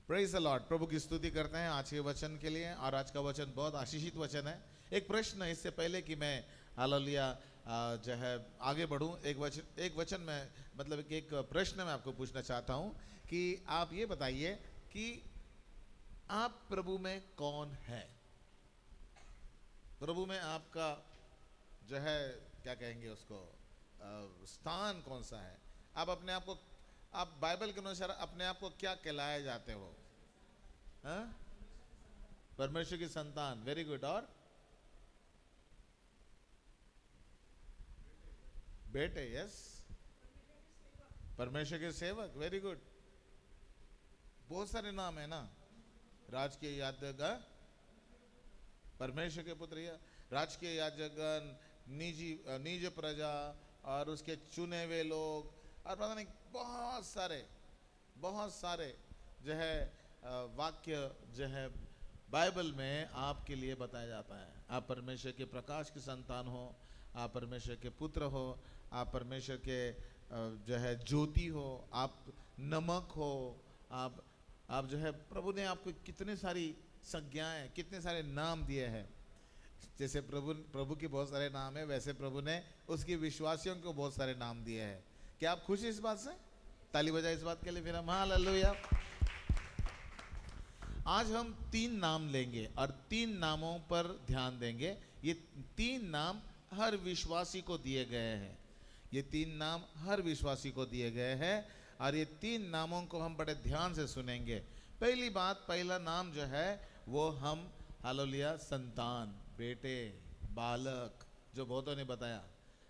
Praise the Lord. प्रभु की स्तुति करते हैं आज के वचन के लिए, और आज का वचन बहुत आशीषित वचन है। एक प्रश्न है, इससे पहले कि मैं हालेलुया जो है आगे बढ़ूं, एक वचन में मतलब कि एक प्रश्न मैं आपको पूछना चाहता हूं कि आप ये बताइए कि आप प्रभु में कौन है? प्रभु में आपका जो है क्या कहेंगे उसको, स्थान कौन सा है? आप अपने आप को, आप बाइबल के अनुसार अपने आप को क्या कहलाए जाते हो? हाँ? परमेश्वर की संतान, वेरी गुड। और बेटे, यस। परमेश्वर के सेवक, वेरी गुड। बहुत सारे नाम है ना। राजकीय याजक, परमेश्वर के पुत्र, या राजकीय याजक, निज प्रजा, और उसके चुने हुए लोग, और पता नहीं बहुत सारे जो है वाक्य जो है बाइबल में आपके लिए बताया जाता है। आप परमेश्वर के प्रकाश की संतान हो, आप परमेश्वर के पुत्र हो, आप परमेश्वर के जो है ज्योति हो, आप नमक हो, आप जो है प्रभु ने आपको कितने सारी संज्ञाएं, कितने सारे नाम दिए हैं। जैसे प्रभु के बहुत सारे नाम है, वैसे प्रभु ने उसके विश्वासियों को बहुत सारे नाम दिए हैं। क्या आप खुश हैं इस बात से? ताली बजाए इस बात के लिए फिर हम। हालेलुया। आज हम 3 नाम लेंगे और 3 नामों पर ध्यान देंगे। ये 3 नाम हर विश्वासी को दिए गए हैं। ये 3 नाम हर विश्वासी को दिए गए हैं, और ये 3 नामों को हम बड़े ध्यान से सुनेंगे। पहली बात, पहला नाम जो है वो हम हालेलुया संतान, बेटे, बालक, जो बहुतों ने बताया।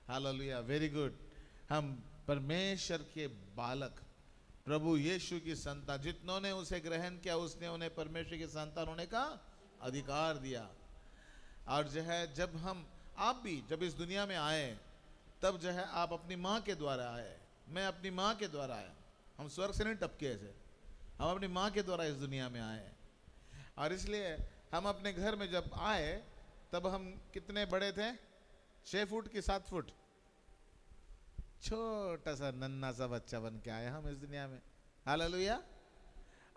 Hallelujah, very good. हम परमेश्वर के बालक, प्रभु यीशु की संतान, जितनों ने उसे ग्रहण किया उसने उन्हें परमेश्वर की संतान होने का अधिकार दिया। और जो है जब आप भी जब इस दुनिया में आए, तब जो है आप अपनी माँ के द्वारा आए, मैं अपनी माँ के द्वारा आया। हम स्वर्ग से नहीं टपके ऐसे, हम अपनी माँ के द्वारा इस दुनिया में आए। और इसलिए हम अपने घर में जब आए तब हम कितने बड़े थे? 6 फुट की 7 फुट, छोटा सा नन्हा सा बच्चा बन के आए हम इस दुनिया में। हालेलुया।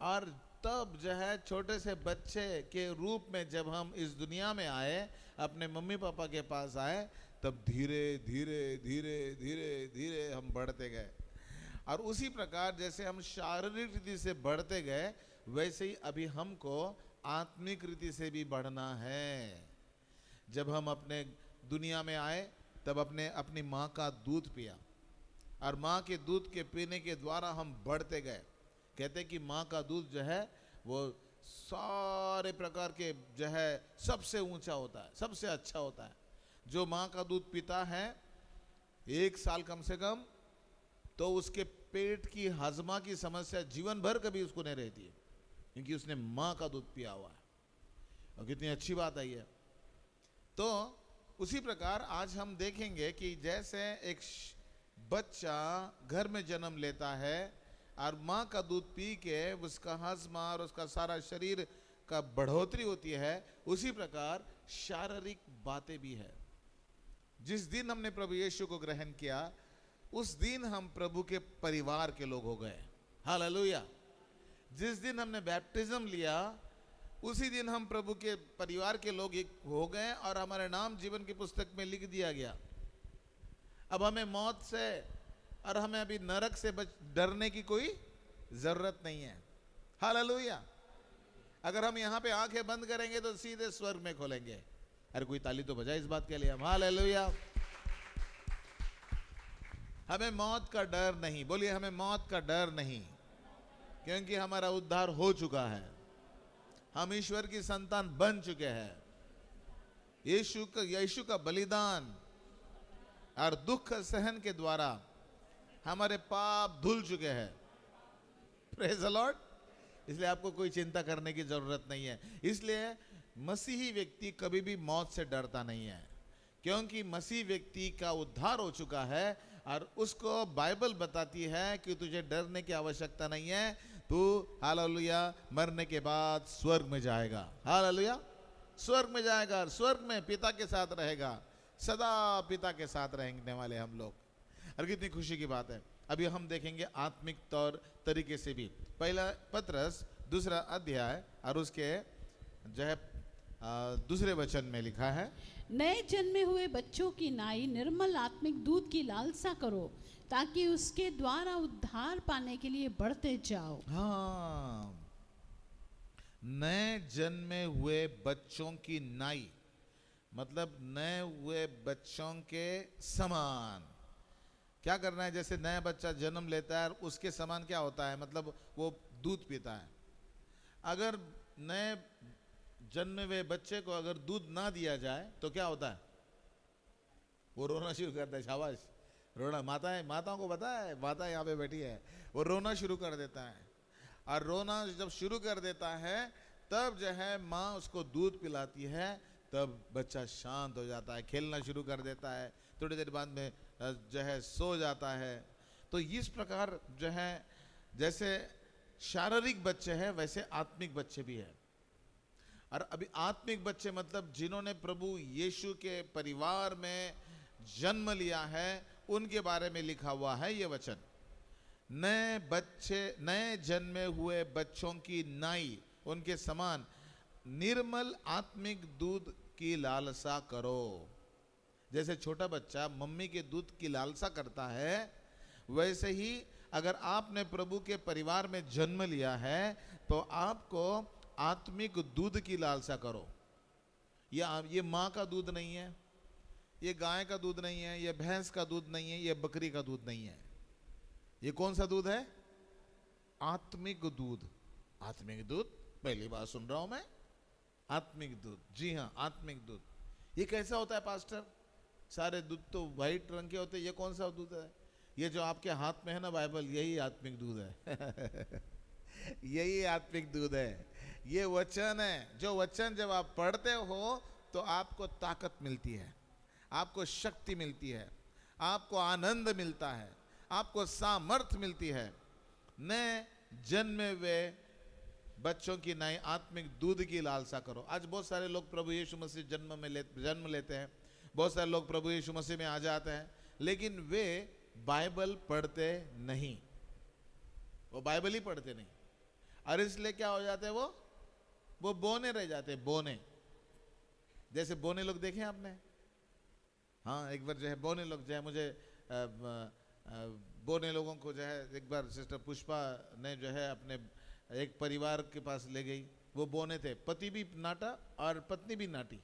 और तब जो है छोटे से बच्चे के रूप में जब हम इस दुनिया में आए, अपने मम्मी पापा के पास आए, तब धीरे धीरे धीरे धीरे धीरे हम बढ़ते गए। और उसी प्रकार जैसे हम शारीरिक रीति से बढ़ते गए, वैसे ही अभी हमको आत्मिक रीति से भी बढ़ना है। जब हम अपने दुनिया में आए तब अपनी माँ का दूध पिया, और माँ के दूध के पीने के द्वारा हम बढ़ते गए। कहते कि माँ का दूध जो है वो सारे प्रकार के जो है सबसे ऊंचा होता है, सबसे अच्छा होता है। जो माँ का दूध पीता है 1 साल कम से कम, तो उसके पेट की हजमा की समस्या जीवन भर कभी उसको नहीं रहती है, क्योंकि उसने माँ का दूध पिया हुआ है। और कितनी अच्छी बात है ये। तो उसी प्रकार आज हम देखेंगे कि जैसे एक बच्चा घर में जन्म लेता है और माँ का दूध पी के उसका हजमा और उसका सारा शरीर का बढ़ोतरी होती है, उसी प्रकार शारीरिक बातें भी है। जिस दिन हमने प्रभु यीशु को ग्रहण किया, उस दिन हम प्रभु के परिवार के लोग हो गए। हालेलुया। जिस दिन हमने बैप्टिज्म लिया, उसी दिन हम प्रभु के परिवार के लोग एक हो गए, और हमारे नाम जीवन की पुस्तक में लिख दिया गया। अब हमें मौत से और हमें अभी नरक से डरने की कोई जरूरत नहीं है। हालेलुया। अगर हम यहाँ पे आंखें बंद करेंगे तो सीधे स्वर्ग में खोलेंगे। अरे कोई ताली तो बजाए इस बात के लिए हम। हालेलुया। हमें मौत का डर नहीं। बोलिए, हमें मौत का डर नहीं, क्योंकि हमारा उद्धार हो चुका है। हम ईश्वर की संतान बन चुके हैं। यीशु का बलिदान और दुख सहन के द्वारा हमारे पाप धुल चुके हैं। Praise the Lord. इसलिए आपको कोई चिंता करने की जरूरत नहीं है। इसलिए मसीही व्यक्ति कभी भी मौत से डरता नहीं है, क्योंकि मसीह व्यक्ति का उद्धार हो चुका है, और उसको बाइबल बताती है कि तुझे डरने की आवश्यकता नहीं है। तू हालेलुया मरने के बाद स्वर्ग में जाएगा। हालेलुया। स्वर्ग में जाएगा, स्वर्ग में पिता के साथ रहेगा, सदा पिता के साथ रहने वाले हम लोग। और कितनी खुशी की बात है। अभी हम देखेंगे आत्मिक तौर तरीके से भी। पहला पत्रस दूसरा अध्याय और उसके जो है दूसरे वचन में लिखा है, नए जन्मे हुए बच्चों की नाई निर्मल आत्मिक दूध की लालसा करो, ताकि उसके द्वारा उद्धार पाने के लिए बढ़ते जाओ। हाँ, नए जन्मे हुए बच्चों की नाई मतलब नए हुए बच्चों के समान क्या करना है। जैसे नया बच्चा जन्म लेता है उसके समान क्या होता है, मतलब वो दूध पीता है। अगर नए जन्मे हुए बच्चे को अगर दूध ना दिया जाए तो क्या होता है, वो रोना शुरू करता है। शाबाश, रोना। माताओं को पता है, माता यहाँ पे बैठी है, वो रोना शुरू कर देता है। और रोना जब शुरू कर देता है तब जो है माँ उसको दूध पिलाती है, तब बच्चा शांत हो जाता है, खेलना शुरू कर देता है, थोड़ी देर बाद में जो है सो जाता है। तो इस प्रकार जो है जैसे शारीरिक बच्चे हैं वैसे आत्मिक बच्चे भी हैं। और अभी आत्मिक बच्चे मतलब जिन्होंने प्रभु यीशु के परिवार में जन्म लिया है, उनके बारे में लिखा हुआ है ये वचन। नए जन्मे हुए बच्चों की नाई उनके समान निर्मल आत्मिक दूध की लालसा करो। जैसे छोटा बच्चा मम्मी के दूध की लालसा करता है, वैसे ही अगर आपने प्रभु के परिवार में जन्म लिया है तो आपको आत्मिक दूध की लालसा करो। ये माँ का दूध नहीं है, ये गाय का दूध नहीं है, ये भैंस का दूध नहीं है, ये बकरी का दूध नहीं है। ये कौन सा दूध है? आत्मिक दूध। आत्मिक दूध पहली बार सुन रहा हूं मैं, आत्मिक दूध। जी हाँ, आत्मिक दूध। ये कैसा होता है पास्टर? सारे दूध तो व्हाइट रंग के होते हैं, ये कौन सा दूध है? ये जो आपके हाथ में है ना बाइबल, यही आत्मिक दूध है। यही आत्मिक दूध है, ये वचन है। जो वचन जब आप पढ़ते हो तो आपको ताकत मिलती है, आपको शक्ति मिलती है, आपको आनंद मिलता है, आपको सामर्थ मिलती है। नए जन्मे हुए बच्चों की नई आत्मिक दूध की लालसा करो। आज बहुत सारे लोग प्रभु यीशु मसीह जन्म लेते हैं, बहुत सारे लोग प्रभु यीशु मसीह में आ जाते हैं, लेकिन वे बाइबल पढ़ते नहीं, वो बाइबल ही पढ़ते नहीं। और इसलिए क्या हो जाते हैं, वो बोने रह जाते हैं। बोने, जैसे बोने लोग देखे आपने? हाँ, एक बार जो है बोने लोग जो है मुझे बोने लोगों को जो है एक बार सिस्टर पुष्पा ने जो है अपने एक परिवार के पास ले गई। वो बोने थे, पति भी नाटा और पत्नी भी नाटी,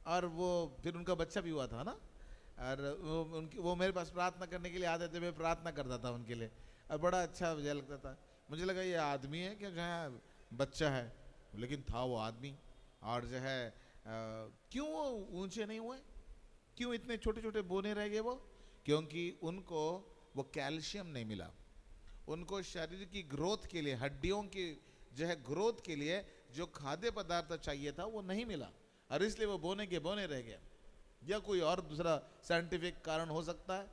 और वो फिर उनका बच्चा भी हुआ था ना। और वो मेरे पास प्रार्थना करने के लिए आते थे, मैं प्रार्थना करता था उनके लिए, और बड़ा अच्छा मुझे लगता था। मुझे लगा ये आदमी है क्या जो है बच्चा है, लेकिन था वो आदमी। और जो है क्यों वो ऊंचे नहीं हुए, क्यों इतने छोटे छोटे बोने रह गए? वो क्योंकि उनको वो कैल्शियम नहीं मिला। उनको शरीर की ग्रोथ के लिए, हड्डियों की जो है ग्रोथ के लिए जो खाद्य पदार्थ चाहिए था वो नहीं मिला, और इसलिए वो बोने के बोने रह गए। या कोई और दूसरा साइंटिफिक कारण हो सकता है,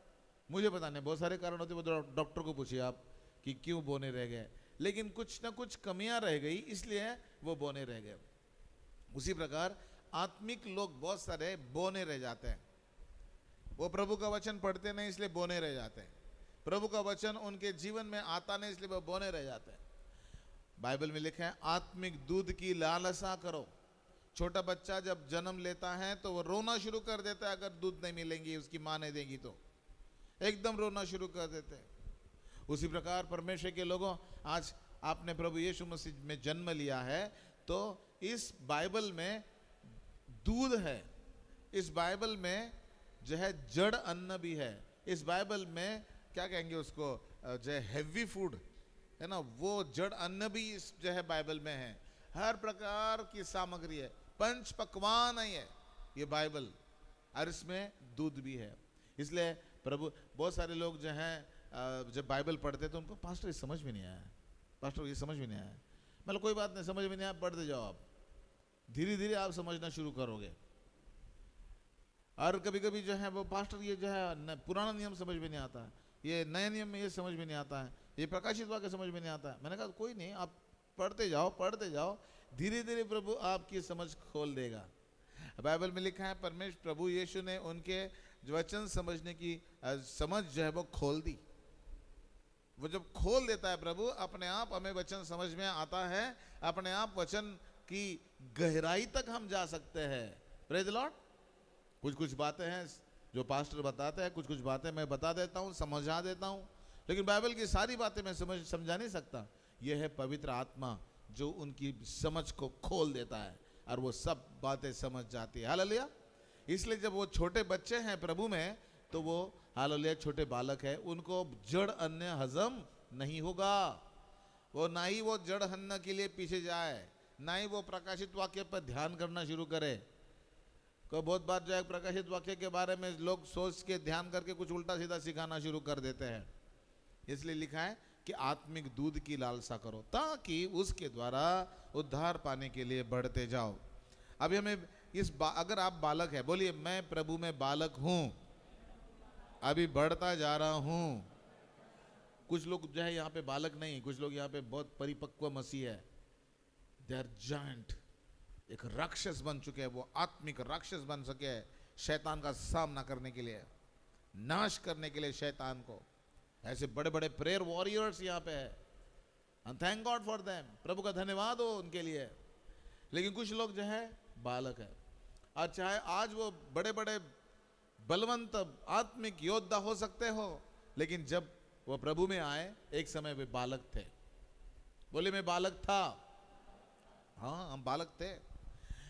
मुझे पता नहीं। बहुत सारे कारण होते हैं, वो डॉक्टर को पूछिए आप कि क्यों बोने रह गए, लेकिन कुछ ना कुछ कमियां रह गई, इसलिए वो बोने रह गए। उसी प्रकार आत्मिक लोग बहुत सारे बोने रह जाते हैं। वो प्रभु का वचन पढ़ते नहीं, इसलिए बोने रह जाते हैं। प्रभु का वचन उनके जीवन में आता नहीं, इसलिए वो बोने रह जाते हैं। बाइबल में लिखा है आत्मिक दूध की लालसा करो। छोटा बच्चा जब जन्म लेता है तो वो रोना शुरू कर देता है, अगर दूध नहीं मिलेंगी, उसकी माँ नहीं देगी तो एकदम रोना शुरू कर देते हैं। उसी प्रकार परमेश्वर के लोगों, आज आपने प्रभु यीशु मसीह में जन्म लिया है तो इस बाइबल में दूध है, इस बाइबल में जो है जड़ अन्न भी है, इस बाइबल में क्या कहेंगे उसको, जो है हेवी फूड है ना, वो जड़ अन्न भी इस जो है बाइबल में है। हर प्रकार की सामग्री है, पंच पकवान है ये बाइबल, और इसमें दूध भी है। इसलिए प्रभु, बहुत सारे लोग जो हैं जब बाइबल पढ़ते तो उनको पास्टर ये समझ में नहीं आया, पास्टर ये समझ में नहीं आया। मतलब कोई बात नहीं, समझ में नहीं आया, पढ़ते जाओ, आप धीरे धीरे आप समझना शुरू करोगे। और कभी कभी जो है वो पास्टर ये जो है पुराना नियम समझ में नहीं आता है, ये नए नियम में ये समझ में नहीं आता है, ये प्रकाशित वाक्य समझ में नहीं आता है। मैंने कहा कोई नहीं, आप पढ़ते जाओ, धीरे धीरे प्रभु आपकी समझ खोल देगा। बाइबल में लिखा है परमेश्वर प्रभु यीशु ने उनके वचन समझने की समझ जो है वो खोल दी। वो जब खोल देता है प्रभु, अपने आप हमें वचन समझ में आता है, अपने आप वचन की गहराई तक हम जा सकते हैं। Praise the Lord. कुछ कुछ बातें हैं जो पास्टर बताते हैं, कुछ कुछ बातें मैं बता देता हूँ, समझा देता हूँ, लेकिन बाइबल की सारी बातें मैं समझा नहीं सकता। यह है पवित्र आत्मा जो उनकी समझ को खोल देता है और वो सब बातें समझ जाती है। हालेलुया। इसलिए जब वो छोटे बच्चे हैं प्रभु में, तो वो हालेलुया छोटे बालक है, उनको जड़ अन्न हजम नहीं होगा। वो ना ही वो जड़ अन्न के लिए पीछे जाए, ना ही वो प्रकाशित वाक्य पर ध्यान करना शुरू करे। को बहुत बार जो है प्रकाशित वाक्य के बारे में लोग सोच के ध्यान करके कुछ उल्टा सीधा सिखाना शुरू कर देते हैं। इसलिए लिखा है कि आत्मिक दूध की लालसा करो ताकि उसके द्वारा उद्धार पाने के लिए बढ़ते जाओ। अभी हमें अगर आप बालक है, बोलिए मैं प्रभु में बालक हूं, अभी बढ़ता जा रहा हूं। कुछ लोग जो है यहाँ पे बालक नहीं, कुछ लोग यहाँ पे बहुत परिपक्व मसीह है, दे आर जायंट, एक राक्षस बन चुके हैं, वो आत्मिक राक्षस बन सके हैं शैतान का सामना करने के लिए, नाश करने के लिए शैतान को। ऐसे बड़े बड़े प्रेयर वॉरियर्स यहाँ पे है, and thank God for them, प्रभु का धन्यवाद हो उनके लिए। लेकिन कुछ लोग जो है बालक है, और चाहे आज वो बड़े बड़े बलवंत आत्मिक योद्धा हो सकते हो, लेकिन जब वो प्रभु में आए एक समय वे बालक थे। बोले मैं बालक था, हाँ हम बालक थे।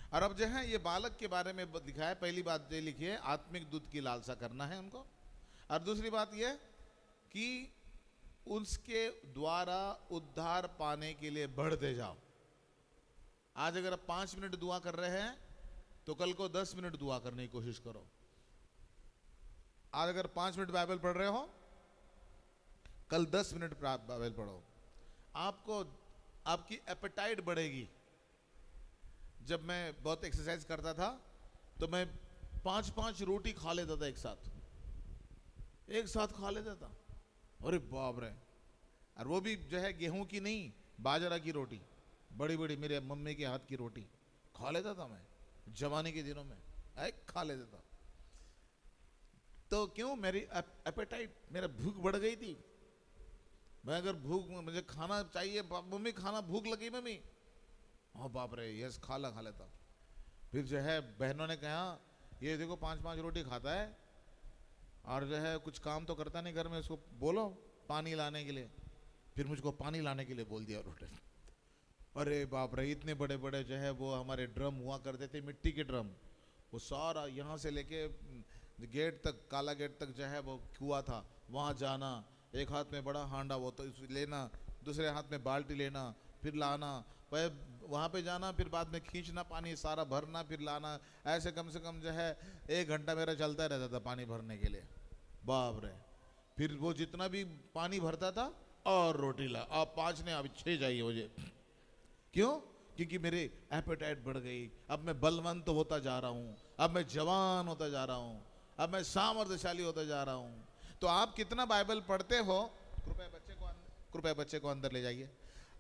और अब जो है ये बालक के बारे में लिखा है, पहली बात ये लिखी है आत्मिक दूध की लालसा करना है उनको, और दूसरी बात ये कि उसके द्वारा उद्धार पाने के लिए बढ़ते जाओ। आज अगर आप 5 मिनट दुआ कर रहे हैं तो कल को 10 मिनट दुआ करने की कोशिश करो। आज अगर 5 मिनट बाइबल पढ़ रहे हो, कल 10 मिनट बाइबल पढ़ो। आपको आपकी एपेटाइट बढ़ेगी। जब मैं बहुत एक्सरसाइज करता था तो मैं 5-5 रोटी खा लेता था, एक साथ खा लेता था। अरे बाप रे। और वो भी जो है गेहूं की नहीं, बाजरा की रोटी, बड़ी बड़ी मेरे मम्मी के हाथ की रोटी खा लेता था मैं जवानी के दिनों में, खा लेता था। तो क्यों, मेरी एपेटाइट, मेरा भूख बढ़ गई थी। मैं अगर भूख, मुझे खाना चाहिए, मम्मी खाना, भूख लगी मम्मी, हाँ बाप रे यस खा लेता। फिर जो है बहनों ने कहा ये देखो 5-5 रोटी खाता है और जो है कुछ काम तो करता नहीं घर में, उसको बोलो पानी लाने के लिए। फिर मुझको पानी लाने के लिए बोल दिया रोटी। अरे बाप रे, इतने बड़े बड़े जो है वो हमारे ड्रम हुआ करते थे, मिट्टी के ड्रम, वो सारा यहाँ से लेके गेट तक, काला गेट तक जो है वो कुआं था, वहाँ जाना, एक हाथ में बड़ा हांडा वो तो लेना, दूसरे हाथ में बाल्टी लेना, फिर लाना, वहाँ पे जाना, फिर बाद में खींचना पानी सारा भरना, फिर लाना। ऐसे कम से कम जो है 1 घंटा मेरा चलता रहता था पानी भरने के लिए। बाप रे। फिर वो जितना भी पानी भरता था और रोटी ला, आप 5 ने, अभी 6 चाहिए मुझे। क्यों? क्योंकि मेरी एपेटाइट बढ़ गई। अब मैं बलवंत होता जा रहा हूँ, अब मैं जवान होता जा रहा हूँ, अब मैं सामर्थ्यशाली होता जा रहा हूँ। तो आप कितना बाइबल पढ़ते हो, कृपया बच्चे को अंदर ले जाइए।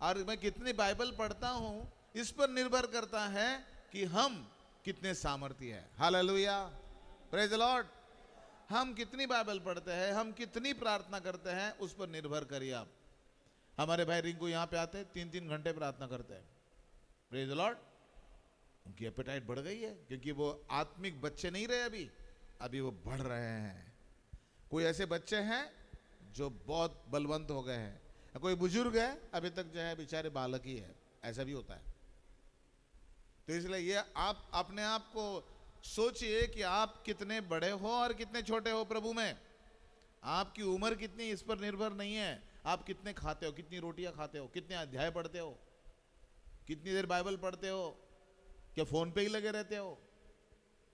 और मैं कितनी बाइबल पढ़ता हूँ इस पर निर्भर करता है कि हम कितने सामर्थ्य हैं। Hallelujah, praise the Lord. हम कितनी बाइबल पढ़ते हैं, हम कितनी प्रार्थना करते हैं, उस पर निर्भर करिए आप। हमारे भाई रिंकू यहाँ पे आते 3-3 घंटे प्रार्थना करते हैं। Praise the Lord. उनकी एपेटाइट बढ़ गई है, क्योंकि वो आत्मिक बच्चे नहीं रहे, अभी वो बढ़ रहे हैं। कोई ऐसे बच्चे हैं जो बहुत बलवंत हो गए हैं, कोई बुजुर्ग है अभी तक जो है बेचारे बालक ही है, ऐसा भी होता है। तो इसलिए ये आप अपने आप को सोचिए कि आप कितने बड़े हो और कितने छोटे हो प्रभु में। आपकी उम्र कितनी इस पर निर्भर नहीं है, आप कितने खाते हो, कितनी रोटियां खाते हो, कितने अध्याय पढ़ते हो, कितनी देर बाइबल पढ़ते हो, क्या फोन पे ही लगे रहते हो।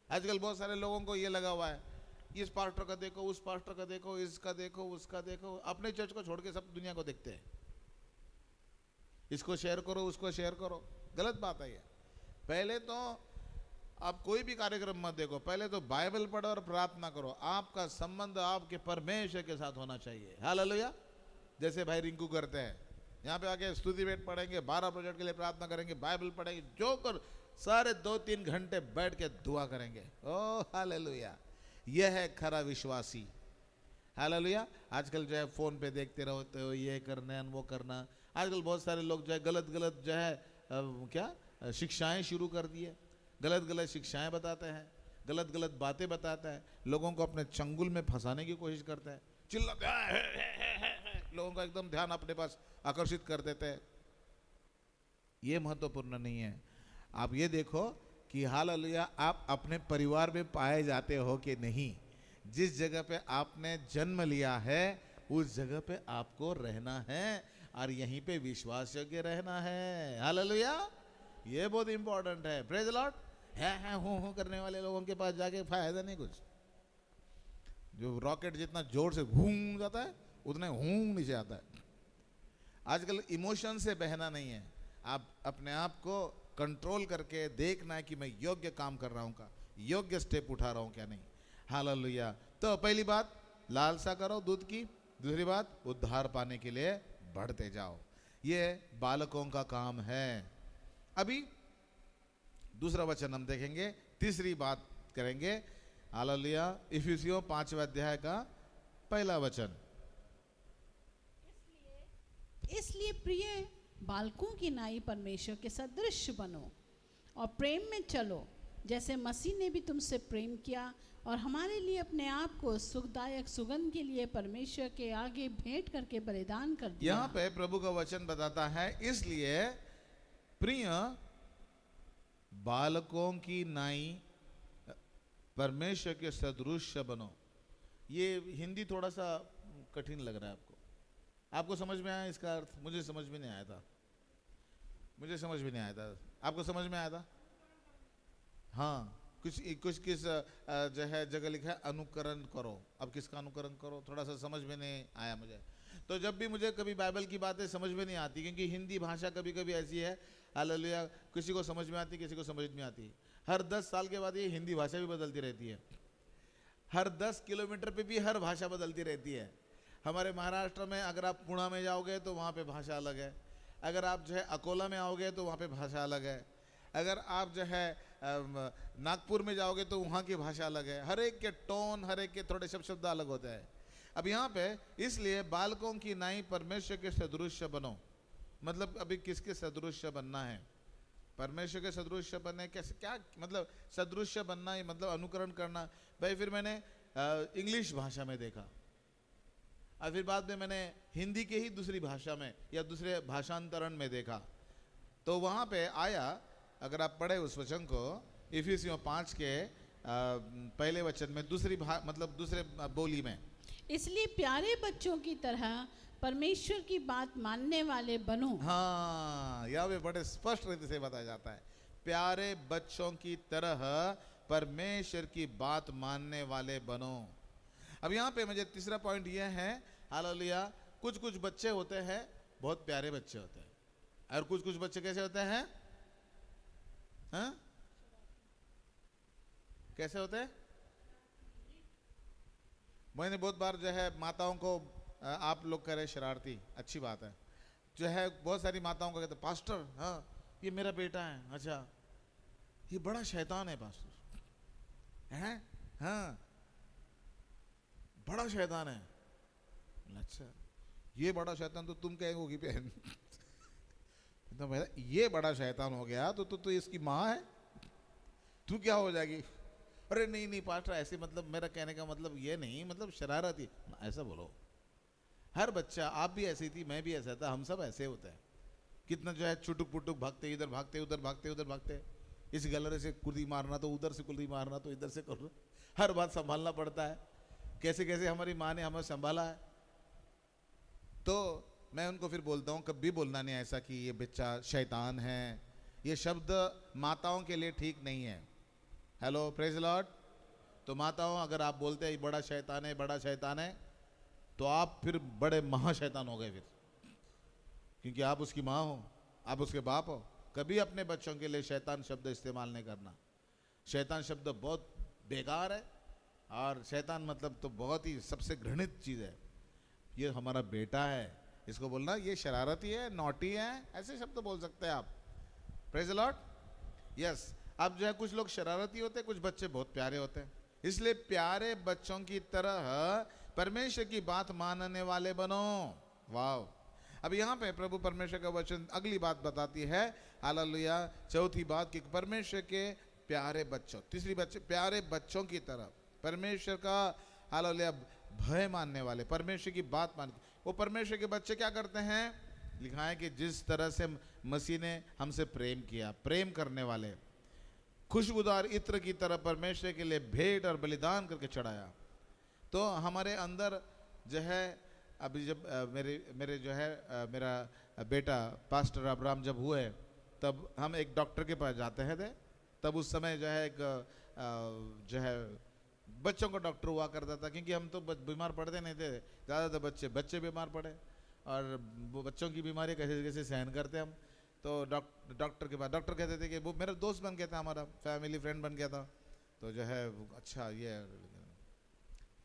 आजकल बहुत सारे लोगों को ये लगा हुआ है, इस पास्टर का देखो, उस पास्टर का देखो, इसका देखो, उसका देखो, अपने चर्च को छोड़ के सब दुनिया को देखते हैं। इसको शेयर करो, उसको शेयर करो, गलत बात है ये। पहले तो आप कोई भी कार्यक्रम मत देखो, पहले तो बाइबल पढ़ो और प्रार्थना करो। आपका संबंध आपके परमेश्वर के साथ होना चाहिए। हालेलुया। जैसे भाई रिंकू करते हैं, यहाँ पे आके स्तुति वेद पढ़ेंगे, 12 प्रोजेक्ट के लिए प्रार्थना करेंगे, बाइबल पढ़ेंगे, जो कर सारे 2-3 घंटे बैठ के दुआ करेंगे। ओ हालेलुया। यह है खरा विश्वासी। हालेलुया। आजकल जो है फोन पे देखते रहते हो, ये करना वो करना। आजकल बहुत सारे लोग जो है गलत गलत जो है शिक्षाएं शुरू कर दिए, गलत गलत शिक्षाएं बताते हैं, गलत गलत बातें बताता है, लोगों को अपने चंगुल में फंसाने की कोशिश करता है, चिल्लाते हैं, लोगों का एकदम ध्यान अपने पास आकर्षित कर देते हैं। ये महत्वपूर्ण नहीं है। आप ये देखो कि हालेलुया आप अपने परिवार में पाए जाते हो कि नहीं। जिस जगह पे आपने जन्म लिया है उस जगह पे आपको रहना है और यहीं पे विश्वास योग्य रहना है। हालेलुया, ये बहुत इंपॉर्टेंट है। Praise the Lord. है हूं करने वाले लोगों के पास जाके फायदा नहीं कुछ। जो रॉकेट जितना जोर से घूम जाता है उतने हूं नीचे आता है। आजकल इमोशन से बहना नहीं है, आप अपने आप को कंट्रोल करके देखना है कि मैं योग्य काम कर रहा हूं का, योग्य स्टेप उठा रहा हूं क्या नहीं। हालेलुया। तो पहली बात लालसा करो दूध की, दूसरी बात उद्धार पाने के लिए बढ़ते जाओ। ये बालकों का काम है। अभी दूसरा वचन हम देखेंगे, तीसरी बात करेंगे। हालेलुया। इफिसियों 5वें अध्याय का पहला वचन। इसलिए प्रिय बालकों की नाई परमेश्वर के सदृश बनो और प्रेम में चलो, जैसे मसीह ने भी तुमसे प्रेम किया और हमारे लिए अपने आप को सुखदायक सुगंध के लिए परमेश्वर के आगे भेंट करके बलिदान कर दिया। यहाँ पे प्रभु का वचन बताता है, इसलिए प्रिय बालकों की नाई परमेश्वर के सदृश बनो। ये हिंदी थोड़ा सा कठिन लग रहा है आपको। आपको समझ में आया इसका अर्थ? मुझे समझ में नहीं आया था, मुझे समझ में नहीं आया था। आपको समझ में आया था? हाँ, कुछ किस जो है जगह लिखा है अनुकरण करो। अब किसका अनुकरण करो थोड़ा सा समझ में नहीं आया मुझे। तो जब भी मुझे कभी बाइबल की बातें समझ में नहीं आती, क्योंकि हिंदी भाषा कभी कभी ऐसी है, हालेलुया, किसी को समझ में आती, किसी को समझ में आती। हर 10 साल के बाद ये हिंदी भाषा भी बदलती रहती है। हर 10 किलोमीटर पे भी हर भाषा बदलती रहती है। हमारे महाराष्ट्र में अगर आप पुणे में जाओगे तो वहाँ पे भाषा अलग है, अगर आप जो है अकोला में आओगे तो वहाँ पे भाषा अलग है, अगर आप जो है नागपुर में जाओगे तो वहाँ की भाषा अलग है। हर एक के टोन, हर एक के थोड़े शब्द अलग होते हैं। अब यहाँ पे इसलिए बालकों की नाई परमेश्वर के सदृश बनो, मतलब अभी किसके सदृश बनना है? परमेश्वर के सदृश बनने कैसे, क्या मतलब सदृश बनना, ये मतलब अनुकरण करना। भाई फिर मैंने इंग्लिश भाषा में देखा और फिर बाद में मैंने हिंदी के ही दूसरी भाषा में या दूसरे भाषांतरण में देखा, तो वहाँ पे आया, अगर आप पढ़े उस वचन को, इफिसियों 5 के पहले वचन में मतलब दूसरे बोली में, इसलिए प्यारे बच्चों की तरह परमेश्वर की बात मानने वाले बनो। हाँ, यह भी बड़े स्पष्ट रीति से बताया जाता है, प्यारे बच्चों की तरह परमेश्वर की बात मानने वाले बनो। अब यहाँ पे मुझे तीसरा पॉइंट यह है, हालेलुया, कुछ बच्चे होते हैं बहुत प्यारे बच्चे होते हैं, और कुछ बच्चे कैसे होते हैं? हाँ? कैसे होते हैं? मैंने बहुत बार जो है माताओं को, आप लोग कह रहे शरारती, अच्छी बात है, जो है बहुत सारी माताओं को कहते पास्टर, हाँ ये मेरा बेटा है, अच्छा ये बड़ा शैतान है पास्टर, हैं? हाँ बड़ा शैतान है। अच्छा ये बड़ा शैतान तो तुम कहोगी बहन तो ये बड़ा शैतान हो गया तो इसकी माँ है, तू क्या हो जाएगी? अरे नहीं पास्टर ऐसे, मतलब मेरा कहने का मतलब ये नहीं, मतलब शरारती ऐसा बोलो। हर बच्चा, आप भी ऐसी थी, मैं भी ऐसा था, हम सब ऐसे होते हैं। कितना जो है चुटुक पुटुक भागते, इधर भागते उधर भागते उधर भागते, इस गलरे से कुल्ली मारना तो उधर से कुल्ली मारना तो इधर से करो, हर बात संभालना पड़ता है। कैसे कैसे हमारी माँ ने हमें संभाला है। तो मैं उनको फिर बोलता हूँ, कभी बोलना नहीं ऐसा कि ये बच्चा शैतान है, ये शब्द माताओं के लिए ठीक नहीं है। Hello, praise Lord. तो माताओं, अगर आप बोलते हैं बड़ा शैतान है, बड़ा शैतान है, तो आप फिर बड़े महाशैतान हो गए फिर, क्योंकि आप उसकी माँ हो, आप उसके बाप हो। कभी अपने बच्चों के लिए शैतान शब्द इस्तेमाल नहीं करना। शैतान शब्द बहुत बेकार है, और शैतान मतलब तो बहुत ही सबसे घृणित चीज़ है। ये हमारा बेटा है, इसको बोलना ये शरारती है, नॉटी है, ऐसे शब्द बोल सकते हैं आप। Praise the Lord. यस। अब जो है कुछ लोग शरारती होते हैं, कुछ बच्चे बहुत प्यारे होते हैं। इसलिए प्यारे बच्चों की तरह परमेश्वर की बात मानने वाले बनो। वाह। अब यहाँ पे प्रभु परमेश्वर का वचन अगली बात बताती है, हालेलुया, चौथी बात कि परमेश्वर के प्यारे बच्चों, तीसरी बच्चे प्यारे बच्चों की तरह परमेश्वर का हालेलुया भय मानने वाले, परमेश्वर की बात मान, वो परमेश्वर के बच्चे क्या करते हैं? लिखा है कि जिस तरह से मसीह ने हमसे प्रेम किया, प्रेम करने वाले, खुशबूदार इत्र की तरह परमेश्वर के लिए भेंट और बलिदान करके चढ़ाया। तो हमारे अंदर जो है, अभी जब मेरे जो है मेरा बेटा पास्टर अब्राहम जब हुए, तब हम एक डॉक्टर के पास जाते हैं थे। तब उस समय जो है एक जो है बच्चों का डॉक्टर हुआ करता था, क्योंकि हम तो बीमार पड़ते नहीं थे, ज़्यादातर बच्चे बीमार पड़े, और वो बच्चों की बीमारी कैसे कैसे सहन करते हम। तो डॉक्टर के पास, डॉक्टर कहते थे कि वो मेरा दोस्त बन गया था, हमारा फैमिली फ्रेंड बन गया था, तो जो है अच्छा ये।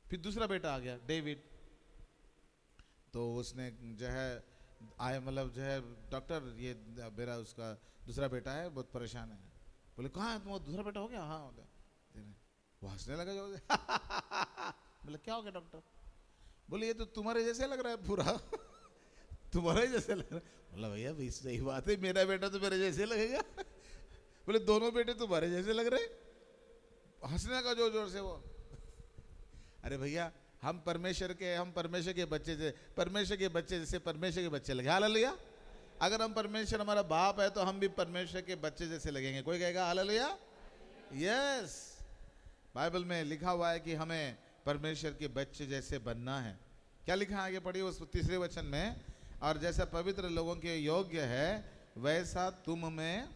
फिर दूसरा बेटा आ गया डेविड, तो उसने जो है आए, मतलब जो है डॉक्टर ये मेरा उसका दूसरा बेटा है, बहुत परेशान है। बोले कहाँ है तुम्हारा दूसरा बेटा? हो गया? हाँ हो गया। वो हंसने लगा, जो बोले क्या हो गया डॉक्टर? बोले ये तो तुम्हारे जैसे लग रहा है पूरा तुम्हारा ही जैसे लग रहा है। बोला भैया भाई सही बात है, मेरा बेटा तो मेरे जैसे लगेगा बोले दोनों बेटे तुम्हारे जैसे लग रहे। हंसने लगा जोर जोर से वो। अरे भैया हम परमेश्वर के बच्चे से, परमेश्वर के बच्चे जैसे परमेश्वर के बच्चे लगे। हालेलुया। अगर हम परमेश्वर हमारा बाप है तो हम भी परमेश्वर के बच्चे जैसे लगेंगे। कोई कहेगा हालेलुया? यस। बाइबल में लिखा हुआ है कि हमें परमेश्वर के बच्चे जैसे बनना है। क्या लिखा है आगे पढ़िए उस तीसरे वचन में, और जैसा पवित्र लोगों के योग्य है वैसा तुम में,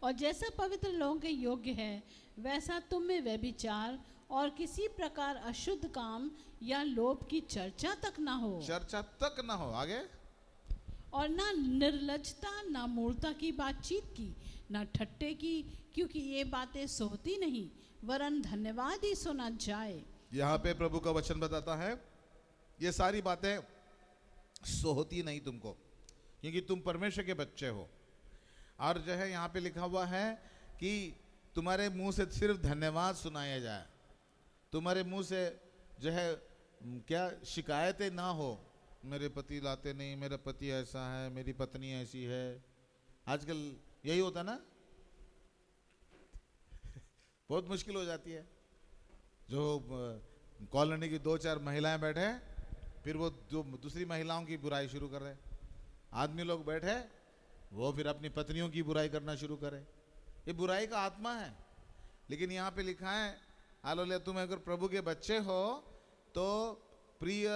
और जैसा पवित्र लोगों के योग्य है वैसा तुम में व्यभिचार और किसी प्रकार अशुद्ध काम या लोभ की चर्चा तक ना हो। चर्चा तक ना हो। आगे, और ना निर्लज्जता, ना मूर्खता की बातचीत की, ना ठट्टे की, क्योंकि ये बातें सोहती नहीं, वरन धन्यवाद ही सुना जाए। यहाँ पे प्रभु का वचन बताता है ये सारी बातें सोहती नहीं तुमको, क्योंकि तुम परमेश्वर के बच्चे हो। और जो है यहाँ पे लिखा हुआ है कि तुम्हारे मुंह से सिर्फ धन्यवाद सुनाया जाए, तुम्हारे मुंह से जो है क्या शिकायतें ना हो, मेरे पति लाते नहीं, मेरा पति ऐसा है, मेरी पत्नी ऐसी है। आजकल यही होता ना बहुत मुश्किल हो जाती है। जो कॉलोनी की 2-4 महिलाएं बैठे, फिर वो जो दूसरी महिलाओं की बुराई शुरू कर रहे। आदमी लोग बैठे, वो फिर अपनी पत्नियों की बुराई करना शुरू करे। ये बुराई का आत्मा है। लेकिन यहाँ पे लिखा है हालेलुया, तुम अगर प्रभु के बच्चे हो तो प्रिय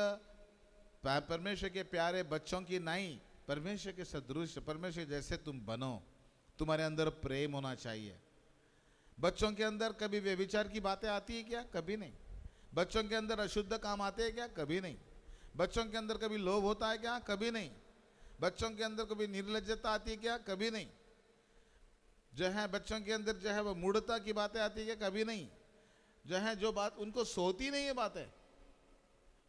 परमेश्वर के प्यारे बच्चों की नहीं, परमेश्वर के सदृश, परमेश्वर जैसे तुम बनो। तुम्हारे अंदर प्रेम होना चाहिए। बच्चों के अंदर कभी व्यभिचार की बातें आती है क्या? कभी नहीं। बच्चों के अंदर अशुद्ध काम आते हैं क्या? कभी नहीं। बच्चों के अंदर कभी लोभ होता है क्या? कभी नहीं। बच्चों के अंदर कभी निर्लज्जता आती है क्या? कभी नहीं। जो है बच्चों के अंदर जो है वो मूढ़ता की बातें आती है क्या? कभी नहीं। जो है जो बात उनको सोती नहीं है बातें,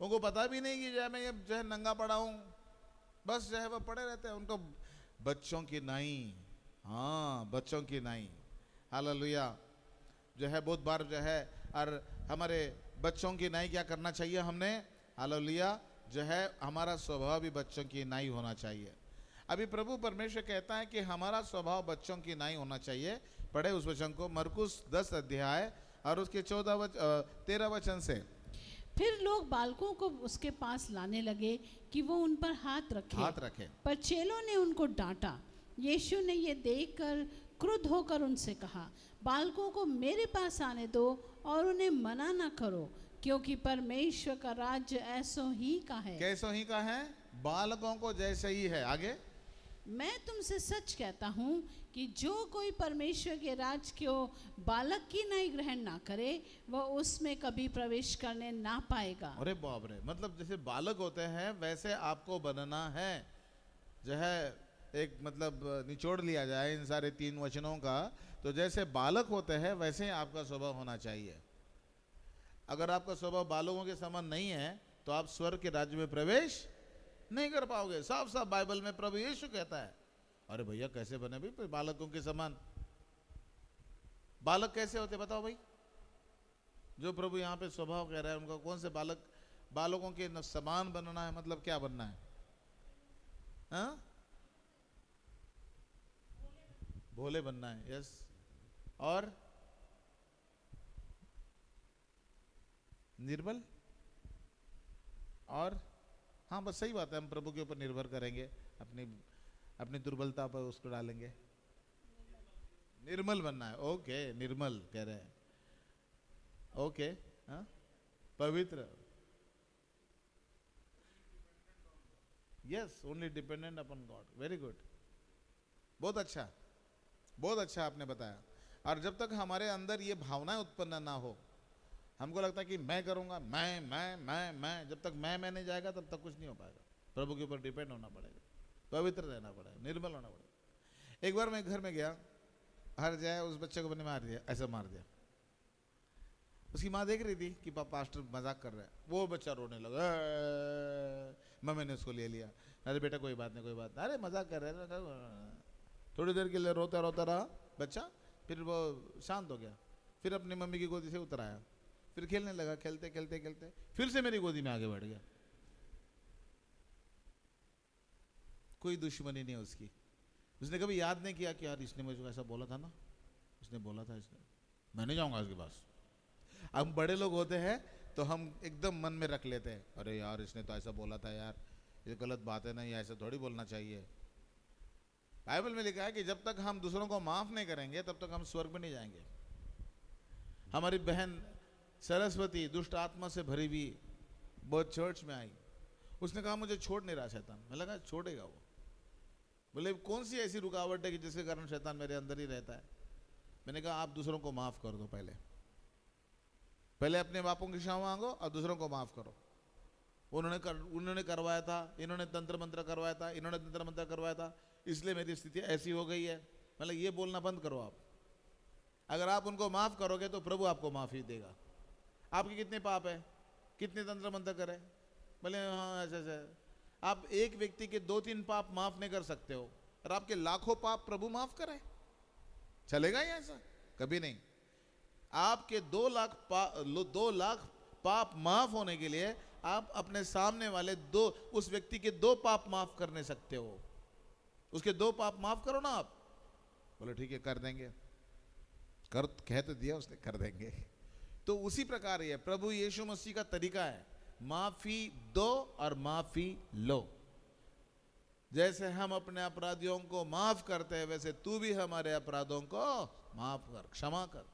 उनको पता भी नहीं कि जो है मैं ये जो है नंगा पड़ा हूँ, बस जो है वो पड़े रहते हैं। उनको बच्चों की नहीं, हाँ बच्चों की नहीं। हालेलुया। जो है बहुत बार जो है, और हमारे बच्चों की नहीं क्या करना चाहिए हमने? हालेलुया। जो है हमारा स्वभाव भी बच्चों की नहीं होना चाहिए। अभी प्रभु परमेश्वर कहता है कि हमारा स्वभाव बच्चों की नहीं होना चाहिए। पढ़े उस वचन को, मरकुस 10 अध्याय और उसके 13 वचन से। फिर लोग बालकों को उसके पास लाने लगे कि वो उन पर हाथ रखे। पर चेलों ने उनको डांटा। यीशु ने ये देखकर क्रुद्ध होकर उनसे कहा, बालकों को मेरे पास आने दो और उन्हें मना ना करो, क्योंकि परमेश्वर का राज्य ऐसो ही का है। कैसो ही का है? बालकों को जैसे ही है। आगे, मैं तुमसे सच कहता हूँ कि जो कोई परमेश्वर के राज को बालक की नहीं ग्रहण ना करे, वह उसमें कभी प्रवेश करने ना पाएगा। अरे बाप रे, मतलब जैसे बालक होते हैं वैसे आपको बनना है। जो है एक मतलब निचोड़ लिया जाए इन सारे 3 वचनों का, तो जैसे बालक होते हैं वैसे ही आपका स्वभाव होना चाहिए। अगर आपका स्वभाव बालकों के समान नहीं है तो आप स्वर्ग के राज्य में प्रवेश नहीं कर पाओगे। साफ साफ बाइबल में प्रभु यीशु कहता है। अरे भैया कैसे बने भाई बालकों के समान? बालक कैसे होते बताओ भाई? जो प्रभु यहाँ पे स्वभाव कह रहा है उनका कौन से बालक बालकों के समान बनना है, मतलब क्या बनना है? हाँ, भोले बनना है। यस। और निर्बल, और हाँ बस सही बात है, हम प्रभु के ऊपर निर्भर करेंगे, अपनी अपनी दुर्बलता पर उसको डालेंगे। निर्मल बनना है, ओके, निर्मल कह रहे हैं, ओके। हाँ, पवित्र, yes, only dependent upon God. Very good, बहुत अच्छा, बहुत अच्छा आपने बताया। और जब तक हमारे अंदर ये भावनाएं उत्पन्न ना हो, हमको लगता है कि मैं करूंगा, मैं, जब तक मैं नहीं जाएगा तब तक कुछ नहीं हो पाएगा। प्रभु के ऊपर डिपेंड होना पड़ेगा, पवित्र रहना पड़ेगा, निर्मल होना पड़ेगा। एक बार मैं घर में गया, हर जाए उस बच्चे को मैंने मार दिया, ऐसा मार दिया। उसकी माँ देख रही थी कि पास्टर मजाक कर रहा है, वो बच्चा रोने लगा। मम्मी ने उसको ले लिया, अरे बेटा कोई बात नहीं, कोई बात नहीं, अरे मजाक कर रहे हैं। थोड़ी देर के लिए रोता रोता रहा बच्चा, फिर वो शांत हो गया, फिर अपनी मम्मी की गोदी से उतर आया, फिर खेलने लगा। खेलते खेलते खेलते फिर से मेरी गोदी में आगे बढ़ गया। कोई दुश्मनी नहीं उसकी। उसने कभी याद नहीं किया कि यार इसने मुझे ऐसा बोला था ना, इसने बोला था, इसने, मैं नहीं जाऊंगा इसके पास। हम बड़े लोग होते हैं तो हम एकदम मन में रख लेते हैं, अरे यार इसने तो ऐसा बोला था यार, ये गलत बात है ना, ये ऐसा थोड़ी बोलना चाहिए। बाइबल में लिखा है कि जब तक हम दूसरों को माफ नहीं करेंगे तब तक हम स्वर्ग में नहीं जाएंगे। हमारी बहन सरस्वती दुष्ट आत्मा से भरी हुई, बहुत चर्च में आई, उसने कहा मुझे छोड़ नहीं रहा शैतान। मैं लगा छोड़ेगा वो। बोले कौन सी ऐसी रुकावट है कि जिसके कारण शैतान मेरे अंदर ही रहता है? मैंने कहा आप दूसरों को माफ कर दो, पहले अपने बापों की क्षमा मांगो और दूसरों को माफ करो। उन्होंने करवाया था, इन्होंने तंत्र मंत्र करवाया था, इन्होंने तंत्र मंत्र करवाया था, इसलिए मेरी स्थिति ऐसी हो गई है। मतलब ये बोलना बंद करो आप। अगर आप उनको माफ करोगे तो प्रभु आपको माफी देगा। आपके कितने पाप है, कितने तंत्र मंत्र करे, बोले हाँ ऐसे ऐसे। आप एक व्यक्ति के 2-3 पाप माफ नहीं कर सकते हो, और आपके लाखों पाप प्रभु माफ करे? चलेगा ही ऐसा? कभी नहीं। आपके 2 लाख पाप माफ होने के लिए आप अपने सामने वाले उस व्यक्ति के 2 पाप माफ कर नहीं सकते हो। उसके 2 पाप माफ करो ना आप। बोले ठीक है कर देंगे, कर कह तो दिया उसने, कर देंगे। तो उसी प्रकार ये प्रभु यीशु मसीह का तरीका है, माफी दो और माफी लो। जैसे हम अपने अपराधियों को माफ करते हैं वैसे तू भी हमारे अपराधों को माफ कर, क्षमा कर,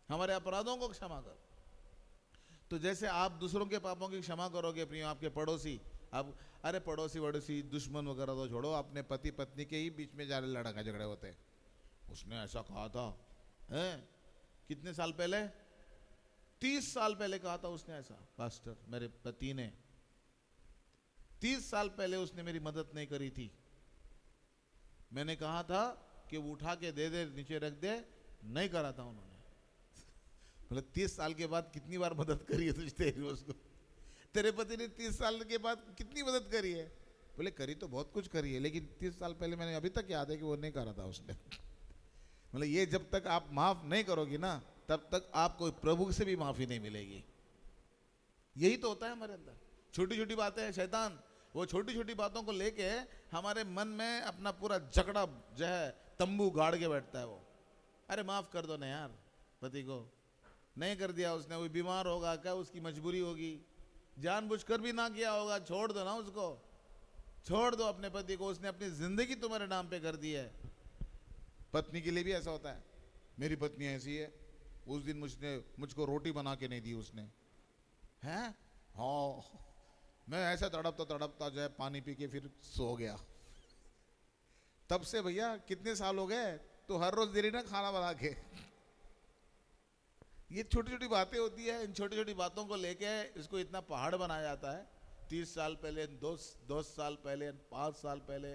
हमारे अपराधों को क्षमा कर। तो जैसे आप दूसरों के पापों की क्षमा करोगे प्रियो, आपके पड़ोसी, आप अरे पड़ोसी वड़ोसी दुश्मन वगैरह तो छोड़ो, अपने पति पत्नी के ही बीच में जाने लड़ाई झगड़े होते हैं। उसने ऐसा कहा था, हैं कितने साल पहले, 30 साल पहले कहा था उसने ऐसा। पास्टर मेरे पति ने 30 साल पहले उसने मेरी मदद नहीं करी थी। मैंने कहा था कि वो उठा के दे दे, नीचे रख दे, नहीं करा था उन्होंने। मतलब 30 साल के बाद कितनी बार मदद करी है तुझे उसको? तेरे पति ने 30 साल के बाद कितनी मदद करी है? बोले करी तो बहुत कुछ करी है, लेकिन 30 साल पहले मैंने, अभी तक याद है कि वो नहीं करा था उसने। मतलब ये जब तक आप माफ नहीं करोगी ना तब तक आपको प्रभु से भी माफी नहीं मिलेगी। यही तो होता है हमारे अंदर। छोटी छोटी बातें, शैतान वो छोटी छोटी बातों को लेके हमारे मन में अपना पूरा झगड़ा जो है तंबू गाड़ के बैठता है। वो अरे माफ कर दो ना यार, पति को नहीं कर दिया उसने, वो बीमार होगा क्या, उसकी मजबूरी होगी, जानबूझकर भी ना किया होगा, छोड़ दो ना उसको, छोड़ दो अपने पति को, उसने अपनी जिंदगी तुम्हारे नाम पे कर दी है। पत्नी के लिए भी ऐसा होता है, मेरी पत्नी ऐसी है, उस दिन मुझको रोटी बना के नहीं दी उसने, हैं हाँ, मैं ऐसा तड़पता जो है पानी पी के फिर सो गया। तब से भैया कितने साल हो गए, तो हर रोज दे रही ना खाना बना के। ये छोटी छोटी बातें होती है, इन छोटी छोटी बातों को लेके इसको इतना पहाड़ बनाया जाता है। 30 साल पहले, 2 साल पहले, 5 साल पहले,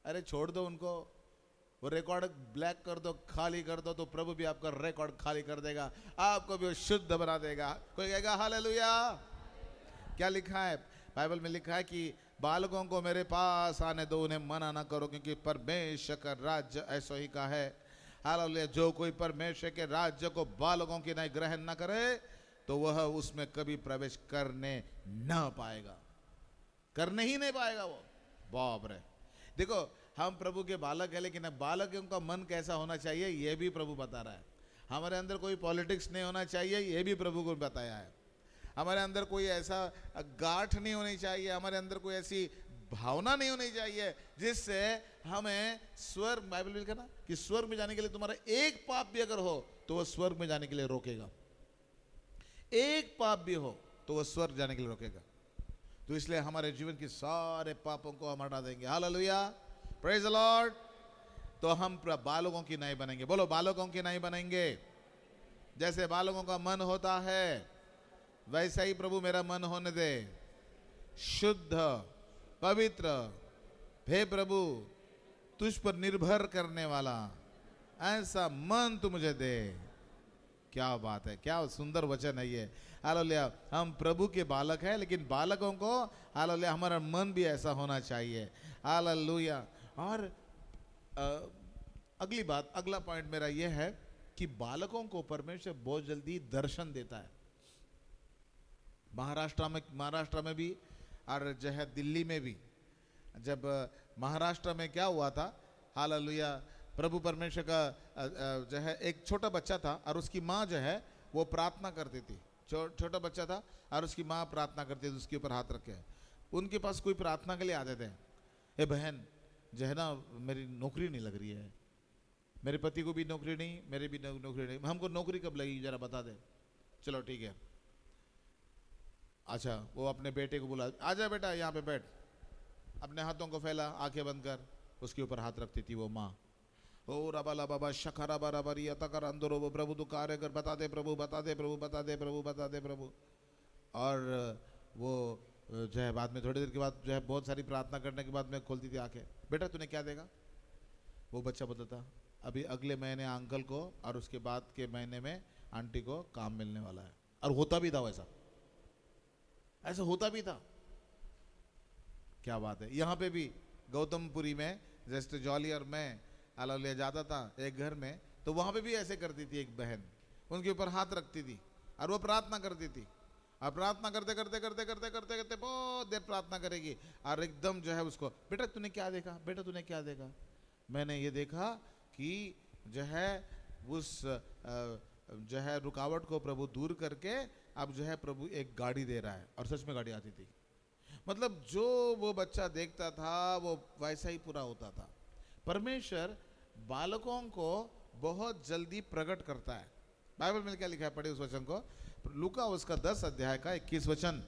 अरे छोड़ दो उनको, वो रिकॉर्ड ब्लैक कर दो, खाली कर दो, तो प्रभु भी आपका रिकॉर्ड खाली कर देगा, आपको भी वो शुद्ध बना देगा। कोई कहेगा हालेलुया। क्या लिखा है बाइबल में? लिखा है कि बालकों को मेरे पास आने दो, उन्हें मना ना करो, क्योंकि परमेश्वर का राज्य ऐसा ही का है। हालेलुया। जो कोई परमेश्वर के राज्य को बालकों की नहीं ग्रहण न करे तो वह उसमें कभी प्रवेश करने न पाएगा, करने ही नहीं पाएगा वो। बाप रे, देखो हम प्रभु के बालक हैं, लेकिन बालकों का मन कैसा होना चाहिए ये भी प्रभु बता रहा है। हमारे अंदर कोई पॉलिटिक्स नहीं होना चाहिए, ये भी प्रभु को बताया है। हमारे अंदर कोई ऐसा गांठ नहीं होनी चाहिए, हमारे अंदर कोई ऐसी भावना नहीं होनी चाहिए जिससे हमें स्वर्ग, बाइबल में लिखा ना कि स्वर्ग में जाने के लिए तुम्हारा एक पाप भी अगर हो तो वह स्वर्ग में जाने के लिए रोकेगा। एक पाप भी हो तो वह स्वर्ग जाने के लिए रोकेगा। तो इसलिए हमारे जीवन के सारे पापों को हम हटा देंगे। Hallelujah, praise the Lord. तो हम बालकों की नाई बनेंगे। बोलो, बालकों की नाई बनेंगे। जैसे बालकों का मन होता है वैसा ही प्रभु मेरा मन होने दे, शुद्ध पवित्र। हे प्रभु, तुझ पर निर्भर करने वाला ऐसा मन तू मुझे दे। क्या बात है, क्या सुंदर वचन है ये। हालेलुया, हम प्रभु के बालक हैं, लेकिन बालकों को हालेलुया हमारा मन भी ऐसा होना चाहिए। हालेलुया। और अगली बात, अगला पॉइंट मेरा ये है कि बालकों को परमेश्वर बहुत जल्दी दर्शन देता है। महाराष्ट्र में भी और जो है दिल्ली में भी। जब महाराष्ट्र में क्या हुआ था, हालेलुया, प्रभु परमेश्वर का जो है एक छोटा बच्चा था और उसकी माँ जो है वो प्रार्थना करती थी। छोटा बच्चा था और उसकी माँ प्रार्थना करती थी, उसके ऊपर हाथ रखे। उनके पास कोई प्रार्थना के लिए आते थे, ए बहन जो है ना मेरी नौकरी नहीं लग रही है, मेरे पति को भी नौकरी नहीं, मेरे भी नौकरी नहीं, हमको नौकरी कब लगेगी जरा बता दे। चलो ठीक है। अच्छा, वो अपने बेटे को बुला, आजा बेटा यहाँ पे बैठ, अपने हाथों को फैला, आंखें बंद कर। उसके ऊपर हाथ रखती थी वो माँ। ओ रबाला बाबा शखरा बराबरी अतकर अंदर वो प्रभु तू कार्य कर, बता दे प्रभु, बता दे प्रभु, बता दे प्रभु, बता दे प्रभु। और वो जो है बाद में थोड़ी देर के बाद जो है बहुत सारी प्रार्थना करने के बाद में खोलती थी आंखें। बेटा तूने क्या देगा? वो बच्चा बताता, अभी अगले महीने अंकल को और उसके बाद के महीने में आंटी को काम मिलने वाला है। और होता भी था वैसा, ऐसा होता भी था। क्या बात है। यहाँ पे भी गौतमपुरी में जैसे जॉली और मैं हालेलुया जाता था एक घर में, तो वहाँ पे भी ऐसे करती थी एक बहन, उनके ऊपर हाथ रखती थी और वो प्रार्थना करती थी। और प्रार्थना करते करते करते करते करते करते बहुत देर प्रार्थना करेगी और एकदम जो है उसको, बेटा तूने क्या देखा, बेटा तूने क्या देखा? मैंने ये देखा कि जो है उस जो है रुकावट को प्रभु दूर करके अब जो है प्रभु एक गाड़ी दे रहा है। और सच में गाड़ी आती थी। मतलब जो वो बच्चा देखता था वो वैसा ही पूरा होता था। परमेश्वर बालकों को बहुत जल्दी प्रकट करता है। बाइबल में क्या लिखा है, पढ़े उस वचन को, लूका उसका 10 अध्याय का 21 वचन।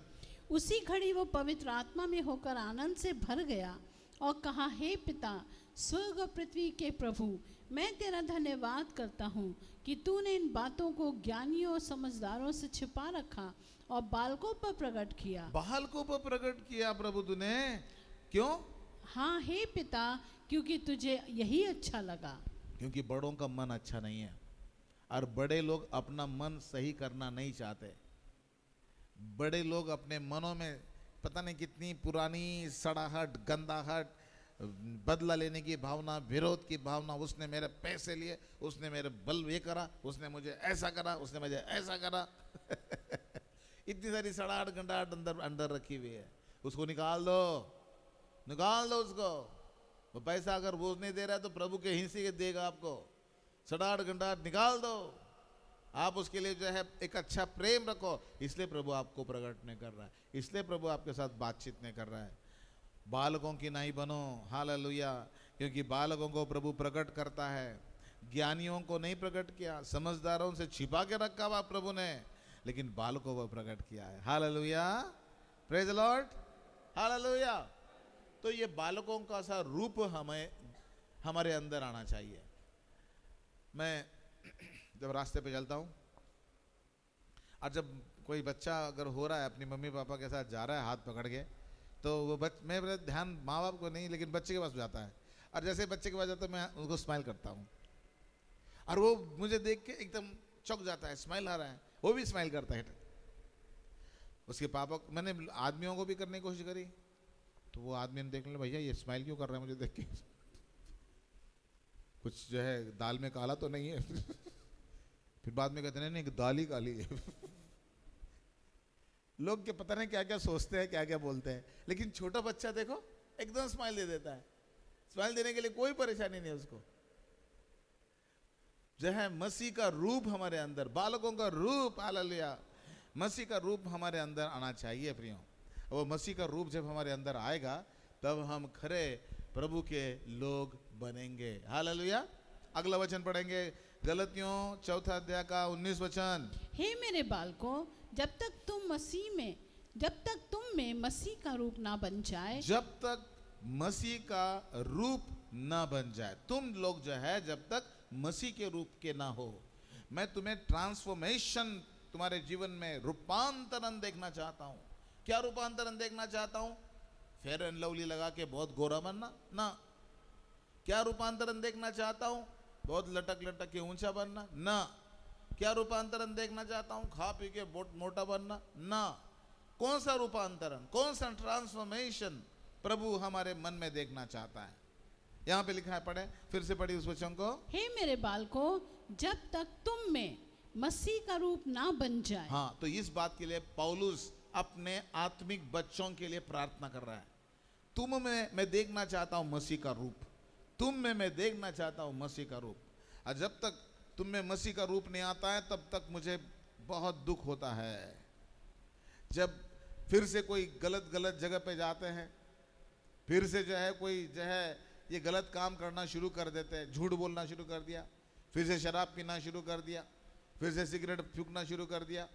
उसी घड़ी वो पवित्र आत्मा में होकर आनंद से भर गया और कहा, हे पिता, स्वर्ग और पृथ्वी के प्रभु, मैं तेरा धन्यवाद करता हूँ कि तूने इन बातों को ज्ञानियों और समझदारों से छिपा रखा और बालकों पर प्रकट किया। बालकों पर प्रकट किया प्रभु तूने, क्यों? हाँ हे पिता, क्योंकि तुझे यही अच्छा लगा। क्योंकि बड़ों का मन अच्छा नहीं है और बड़े लोग अपना मन सही करना नहीं चाहते। बड़े लोग अपने मनों में पता नहीं कितनी पुरानी सड़ाहट, गंदाहट, बदला लेने की भावना, विरोध की भावना, उसने मेरे पैसे लिए, उसने मेरे बल ये करा, उसने मुझे ऐसा करा, उसने मुझे ऐसा करा इतनी सारी सड़ाहट गंडाहट अंदर अंदर रखी हुई है। उसको निकाल दो, निकाल दो उसको। वो पैसा अगर वो नहीं दे रहा है तो प्रभु के हिस्से के देगा आपको। सड़ाहट गंडाहट निकाल दो। आप उसके लिए जो है एक अच्छा प्रेम रखो। इसलिए प्रभु आपको प्रकट नहीं कर रहा है, इसलिए प्रभु आपके साथ बातचीत नहीं कर रहा है। बालकों की नाई बनो, हालेलुया, क्योंकि बालकों को प्रभु प्रकट करता है। ज्ञानियों को नहीं प्रकट किया, समझदारों से छिपा के रखा हुआ प्रभु ने, लेकिन बालकों को प्रकट किया है। Hallelujah, praise the Lord, hallelujah. तो ये बालकों का सा रूप हमें हमारे अंदर आना चाहिए। मैं जब रास्ते पे चलता हूँ और जब कोई बच्चा अगर हो रहा है अपनी मम्मी पापा के साथ जा रहा है हाथ पकड़ के, तो वो मेरा ध्यान माँ बाप को नहीं लेकिन बच्चे के पास जाता है। और जैसे बच्चे के पास जाता है मैं उनको स्माइल करता हूँ और वो मुझे देख के एकदम चौंक जाता है, स्माइल आ रहा है, वो भी स्माइल करता है। उसके पापा, मैंने आदमियों को भी करने की कोशिश करी तो वो आदमी ने देख लिया, भैया ये स्माइल क्यों कर रहा है मुझे देख के, कुछ जो है दाल में काला तो नहीं है फिर बाद में कहते नहीं दाल ही काली है लोग के पता नहीं क्या क्या सोचते हैं, क्या क्या बोलते हैं, लेकिन छोटा बच्चा देखो एकदम स्माइल दे देता है। स्माइल देने के लिए कोई परेशानी नहीं उसको। जो है मसीह का रूप हमारे अंदर, बालकों का रूप, हालेलुया, मसीह का रूप हमारे अंदर आना चाहिए प्रियो। वो मसीह का रूप जब हमारे अंदर आएगा तब हम खरे प्रभु के लोग बनेंगे। हालेलुया। अगला वचन पढ़ेंगे, गलतियों 4 अध्याय का 19 वचन। हे मेरे बालकों, जब तक तुम में मसीह का रूप ना बन जाए, जब तक मसीह का रूप ना बन जाए, तुम लोग जो है जब तक मसीह के रूप के ना हो। मैं तुम्हें ट्रांसफॉर्मेशन, तुम्हारे जीवन में रूपांतरण देखना चाहता हूं। क्या रूपांतरण देखना चाहता हूं? फेयर एंड लवली लगा के बहुत गोरा बनना ना। क्या रूपांतरण देखना चाहता हूं? बहुत लटक लटक के ऊंचा बनना ना। क्या रूपांतरण देखना चाहता हूं? खा पी के बहुत मोटा बनना ना। कौन सा रूपांतरण, कौन सा ट्रांसफॉर्मेशन प्रभु हमारे मन में देखना चाहता है? यहां पे लिखा है, पढ़े, फिर से पढ़ी उस वचन को। हे मेरे बालकों, जब तक तुम में मसीह का रूप ना बन जाए। हाँ, तो इस बात के लिए पौलुस अपने आत्मिक बच्चों के लिए प्रार्थना कर रहा है। तुम में मैं देखना चाहता हूं मसीह का रूप, तुम में मैं देखना चाहता हूं मसीह का रूप। और जब तक तुम में मसीह का रूप नहीं आता है तब तक मुझे बहुत दुख होता है। जब फिर से कोई गलत जगह पे जाते हैं, फिर से जो है कोई जो है ये गलत काम करना शुरू कर देते हैं, झूठ बोलना शुरू कर दिया, फिर से शराब पीना शुरू कर दिया, फिर से सिगरेट फूंकना शुरू कर दिया,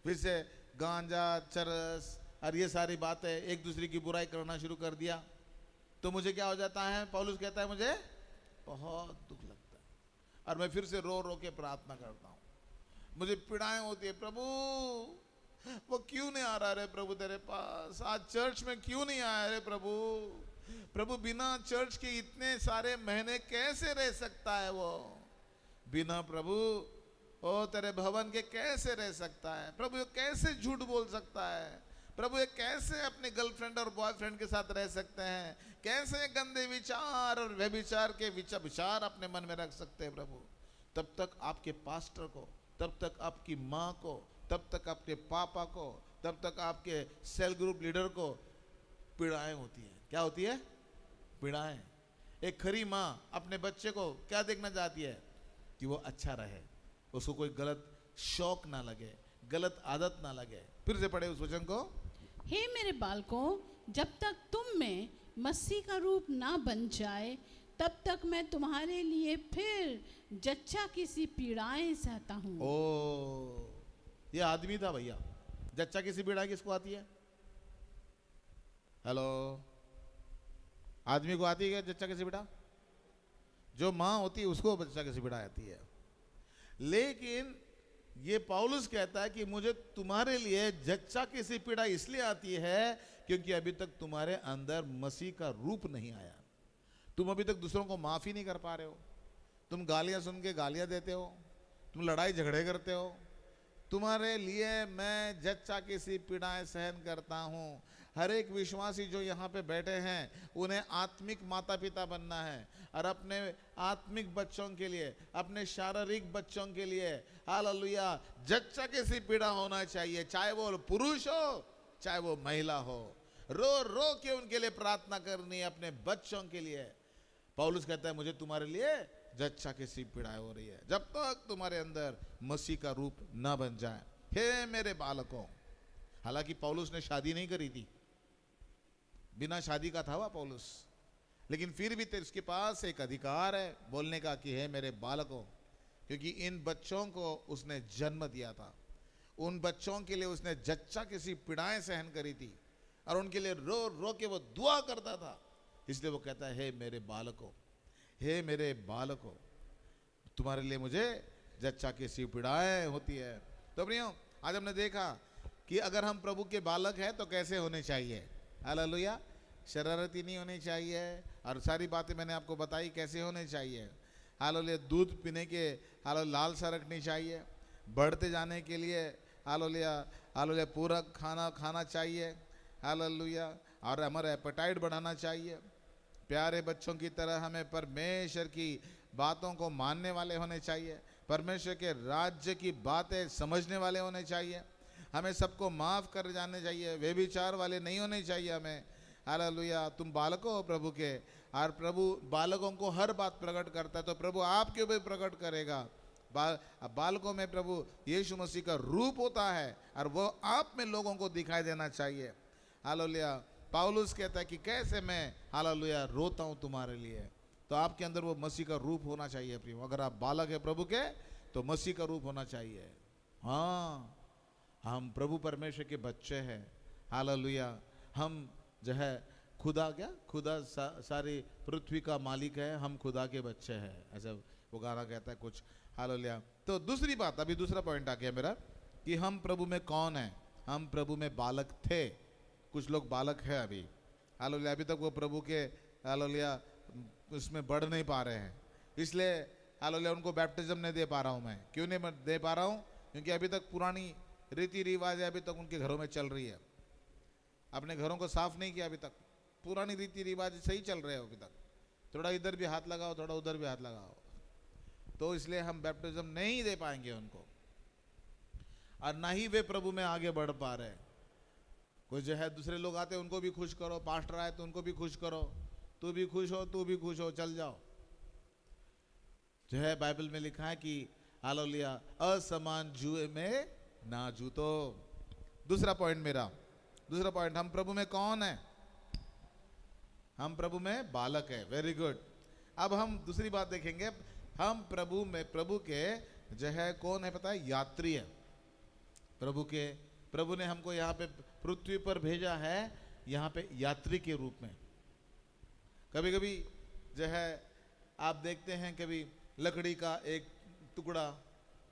फिर से गांजा चरस और ये सारी बातें, एक दूसरे की बुराई करना शुरू कर दिया, तो मुझे क्या हो जाता है? पौलुस कहता है मुझे बहुत दुख लगता है और मैं फिर से रो रो के प्रार्थना करता हूँ। मुझे पीड़ाएं होती है, प्रभु वो क्यों नहीं आ रहा रे प्रभु तेरे पास, आज चर्च में क्यों नहीं आया रे प्रभु। प्रभु बिना चर्च के इतने सारे महीने कैसे रह सकता है वो, बिना प्रभु ओ तेरे भवन के कैसे रह सकता है प्रभु, ये कैसे झूठ बोल सकता है प्रभु, ये कैसे अपने गर्लफ्रेंड और बॉयफ्रेंड के साथ रह सकते हैं, कैसे गंदे विचार और व्यभिचार के विचार अपने मन में रख सकते हैं प्रभु। तब तक आपके पास्टर को, तब तक आपकी माँ को, तब तक आपके पापा को, तब तक आपके सेल ग्रुप लीडर को पीड़ाएं होती है। क्या होती है? पीड़ाएं। एक खरी माँ अपने बच्चे को क्या देखना चाहती है? कि वो अच्छा रहे, उसको कोई गलत शौक ना लगे, गलत आदत ना लगे। फिर से पढ़े उस वचन को। हे मेरे बालकों, जब तक तुम में मसीह का रूप ना बन जाए, तब तक मैं तुम्हारे लिए फिर जच्चा की सी पीड़ाएं सहता हूँ। ओ, ये आदमी था भैया। जच्चा की सी पीड़ा किसको आती है? हेलो, आदमी को आती है क्या जच्चा की सी पीड़ा? जो माँ होती है उसको जच्चा की सी पीड़ा आती है। लेकिन ये पौलुस कहता है कि मुझे तुम्हारे लिए जच्चा की सी पीड़ा इसलिए आती है क्योंकि अभी तक तुम्हारे अंदर मसीह का रूप नहीं आया। तुम अभी तक दूसरों को माफ ही नहीं कर पा रहे हो, तुम गालियां सुन के गालियां देते हो, तुम लड़ाई झगड़े करते हो। तुम्हारे लिए मैं जच्चा की सी पीड़ाएं सहन करता हूँ। हर एक विश्वासी जो यहाँ पे बैठे हैं उन्हें आत्मिक माता पिता बनना है और अपने आत्मिक बच्चों के लिए, अपने शारीरिक बच्चों के लिए हालेलुया जच्चा की सी पीड़ा होना चाहिए, चाहे वो पुरुष हो चाहे वो महिला हो। रो रो के उनके लिए प्रार्थना करनी है, अपने बच्चों के लिए। पौलुस कहता है मुझे तुम्हारे लिए जच्चा की सी पीड़ाएं हो रही है जब तक तुम्हारे अंदर मसीह का रूप ना बन जाए। हे मेरे बालकों, हालांकि पौलुस ने शादी नहीं करी थी, बिना शादी का था वह पौलुस, लेकिन फिर भी उसके पास एक अधिकार है बोलने का कि हे मेरे बालकों, क्योंकि इन बच्चों को उसने जन्म दिया था, उन बच्चों के लिए उसने जच्चा की सी पीड़ाएं सहन करी थी और उनके लिए रो रो के वो दुआ करता था। इसलिए वो कहता है हे मेरे बालकों, हे मेरे बालकों, तुम्हारे लिए मुझे जच्चा की सी पीड़ाएं होती है। तो प्रियो, आज हमने देखा कि अगर हम प्रभु के बालक हैं तो कैसे होने चाहिए। हालेलुया, शरारती नहीं होनी चाहिए और सारी बातें मैंने आपको बताई कैसे होने चाहिए। हालेलुया, दूध पीने के हालेलुया लालसा रखनी चाहिए, बढ़ते जाने के लिए हालेलुया हालेलुया पूरा खाना खाना चाहिए। हालेलुया, और हमारा एपेटाइट बढ़ाना चाहिए। प्यारे बच्चों की तरह हमें परमेश्वर की बातों को मानने वाले होने चाहिए, परमेश्वर के राज्य की बातें समझने वाले होने चाहिए। हमें सबको माफ कर जाने चाहिए, व्यभिचार वाले नहीं होने चाहिए हमें। हालेलुया। तुम बालकों हो प्रभु के, और प्रभु बालकों को हर बात प्रकट करता है, तो प्रभु आपके ऊपर प्रकट करेगा। बालकों में प्रभु यीशु मसीह का रूप होता है और वो आप में लोगों को दिखाई देना चाहिए। हालेलुया। पौलुस कहता है कि कैसे मैं हालेलुया रोता हूँ तुम्हारे लिए, तो आपके अंदर वो मसीह का रूप होना चाहिए प्रियो। अगर आप बालक है प्रभु के, तो मसीह का रूप होना चाहिए। हाँ, हम प्रभु परमेश्वर के बच्चे हैं। हालेलुया। हम जो है खुदा, क्या खुदा सारी पृथ्वी का मालिक है, हम खुदा के बच्चे हैं, ऐसा वो गाना कहता है कुछ। हालेलुया। तो दूसरी बात, अभी दूसरा पॉइंट आ गया मेरा, कि हम प्रभु में कौन है। हम प्रभु में बालक थे, कुछ लोग बालक है अभी। हालेलुया। अभी तक वो प्रभु के हालेलुया उसमें बढ़ नहीं पा रहे हैं, इसलिए हालेलुया उनको बैप्टिज्म नहीं दे पा रहा हूँ मैं। क्यों नहीं दे पा रहा हूँ? क्योंकि अभी तक पुरानी रीति रिवाज अभी तक उनके घरों में चल रही है। अपने घरों को साफ नहीं किया अभी तक, पुरानी रीति रिवाज सही चल रहे हो अभी तक। थोड़ा इधर भी हाथ लगाओ, थोड़ा उधर भी हाथ लगाओ, तो इसलिए हम बैप्टिज्म नहीं दे पाएंगे उनको, और ना ही वे प्रभु में आगे बढ़ पा रहे। कोई जो है दूसरे लोग आते हैं उनको भी खुश करो, पास्टर आए तो उनको भी खुश करो, तू भी खुश हो, तू भी खुश हो, चल जाओ। जो है बाइबल में लिखा है कि हालेलुया असमान जुए में ना जूतो। दूसरा पॉइंट मेरा, दूसरा पॉइंट, हम प्रभु में कौन है? हम प्रभु में बालक है। Very good. अब हम दूसरी बात देखेंगे, हम प्रभु में, प्रभु के जो है कौन है पता है? यात्री है प्रभु के। प्रभु ने हमको यहाँ पे पृथ्वी पर भेजा है, यहाँ पे यात्री के रूप में। कभी कभी जो है आप देखते हैं, कभी लकड़ी का एक टुकड़ा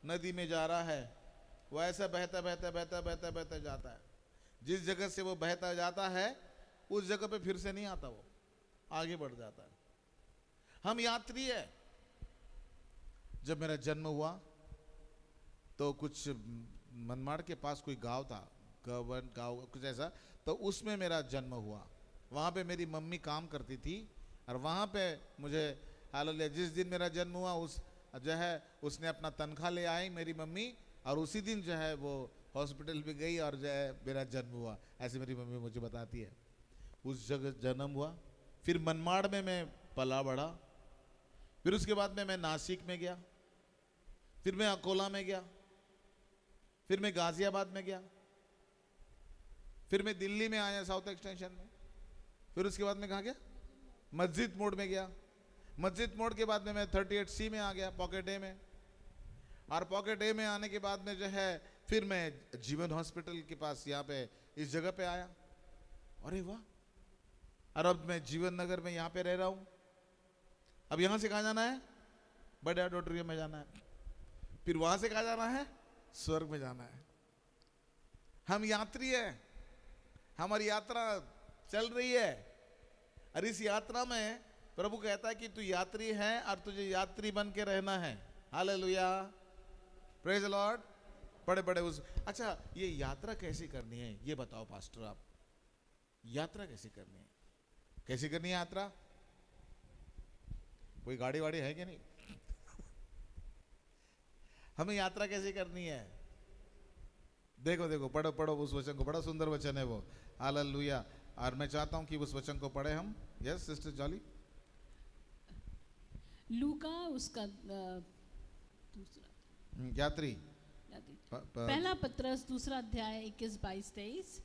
नदी में जा रहा है, वो ऐसा बहता बहता बहता बहता बहता जाता है। जिस जगह से वो बहता जाता है उस जगह पे फिर से नहीं आता, वो आगे बढ़ जाता है। हम यात्री है। जब मेरा जन्म हुआ तो कुछ मनमाड़ के पास कोई गांव था, गांव कुछ ऐसा, तो उसमें मेरा जन्म हुआ। वहाँ पे मेरी मम्मी काम करती थी, और वहाँ पे मुझे हालेलुया जिस दिन मेरा जन्म हुआ उस जो है उसने अपना तनख्वाह ले आई मेरी मम्मी, और उसी दिन जो है वो हॉस्पिटल में गई और जो है मेरा जन्म हुआ। ऐसे मेरी मम्मी मुझे बताती है। उस जगह जन्म हुआ, फिर मनमाड़ में मैं पला बढ़ा, फिर उसके बाद में मैं नासिक में गया, फिर मैं अकोला में गया, फिर मैं गाजियाबाद में गया, फिर मैं दिल्ली में आया साउथ एक्सटेंशन में, फिर उसके बाद में कहाँ गया? मस्जिद मोड़ में गया। मस्जिद मोड़ के बाद में मैं 38C में आ गया, पॉकेट ए में, और पॉकेट ए में आने के बाद में जो है फिर मैं जीवन हॉस्पिटल के पास यहाँ पे इस जगह पे आया। अरे वाह! और अब मैं जीवन नगर में यहाँ पे रह रहा हूँ। अब यहाँ से कहाँ जाना है? बड़े ऑडिटोरियम में जाना है। फिर वहां से कहाँ जाना है? स्वर्ग में जाना है। हम यात्री है, हमारी यात्रा चल रही है, और इस यात्रा में प्रभु कहता है कि तू यात्री है और तुझे यात्री बन के रहना है। Hallelujah, praise the Lord. बड़े बड़े उस, अच्छा ये यात्रा कैसे करनी है ये बताओ पास्टर, आप यात्रा कैसे करनी है? कैसे करनी है यात्रा? कोई गाड़ी वाड़ी है कि नहीं? हमें यात्रा कैसे करनी है? देखो देखो, पढ़ो पढ़ो उस वचन को, बड़ा सुंदर वचन है वो। हालेलुया। और मैं चाहता हूं कि उस वचन को पढ़े हम। Yes sister jolly. लूका उसका दूसरा यात्री पहला पत्रस दूसरा अध्याय 21-22।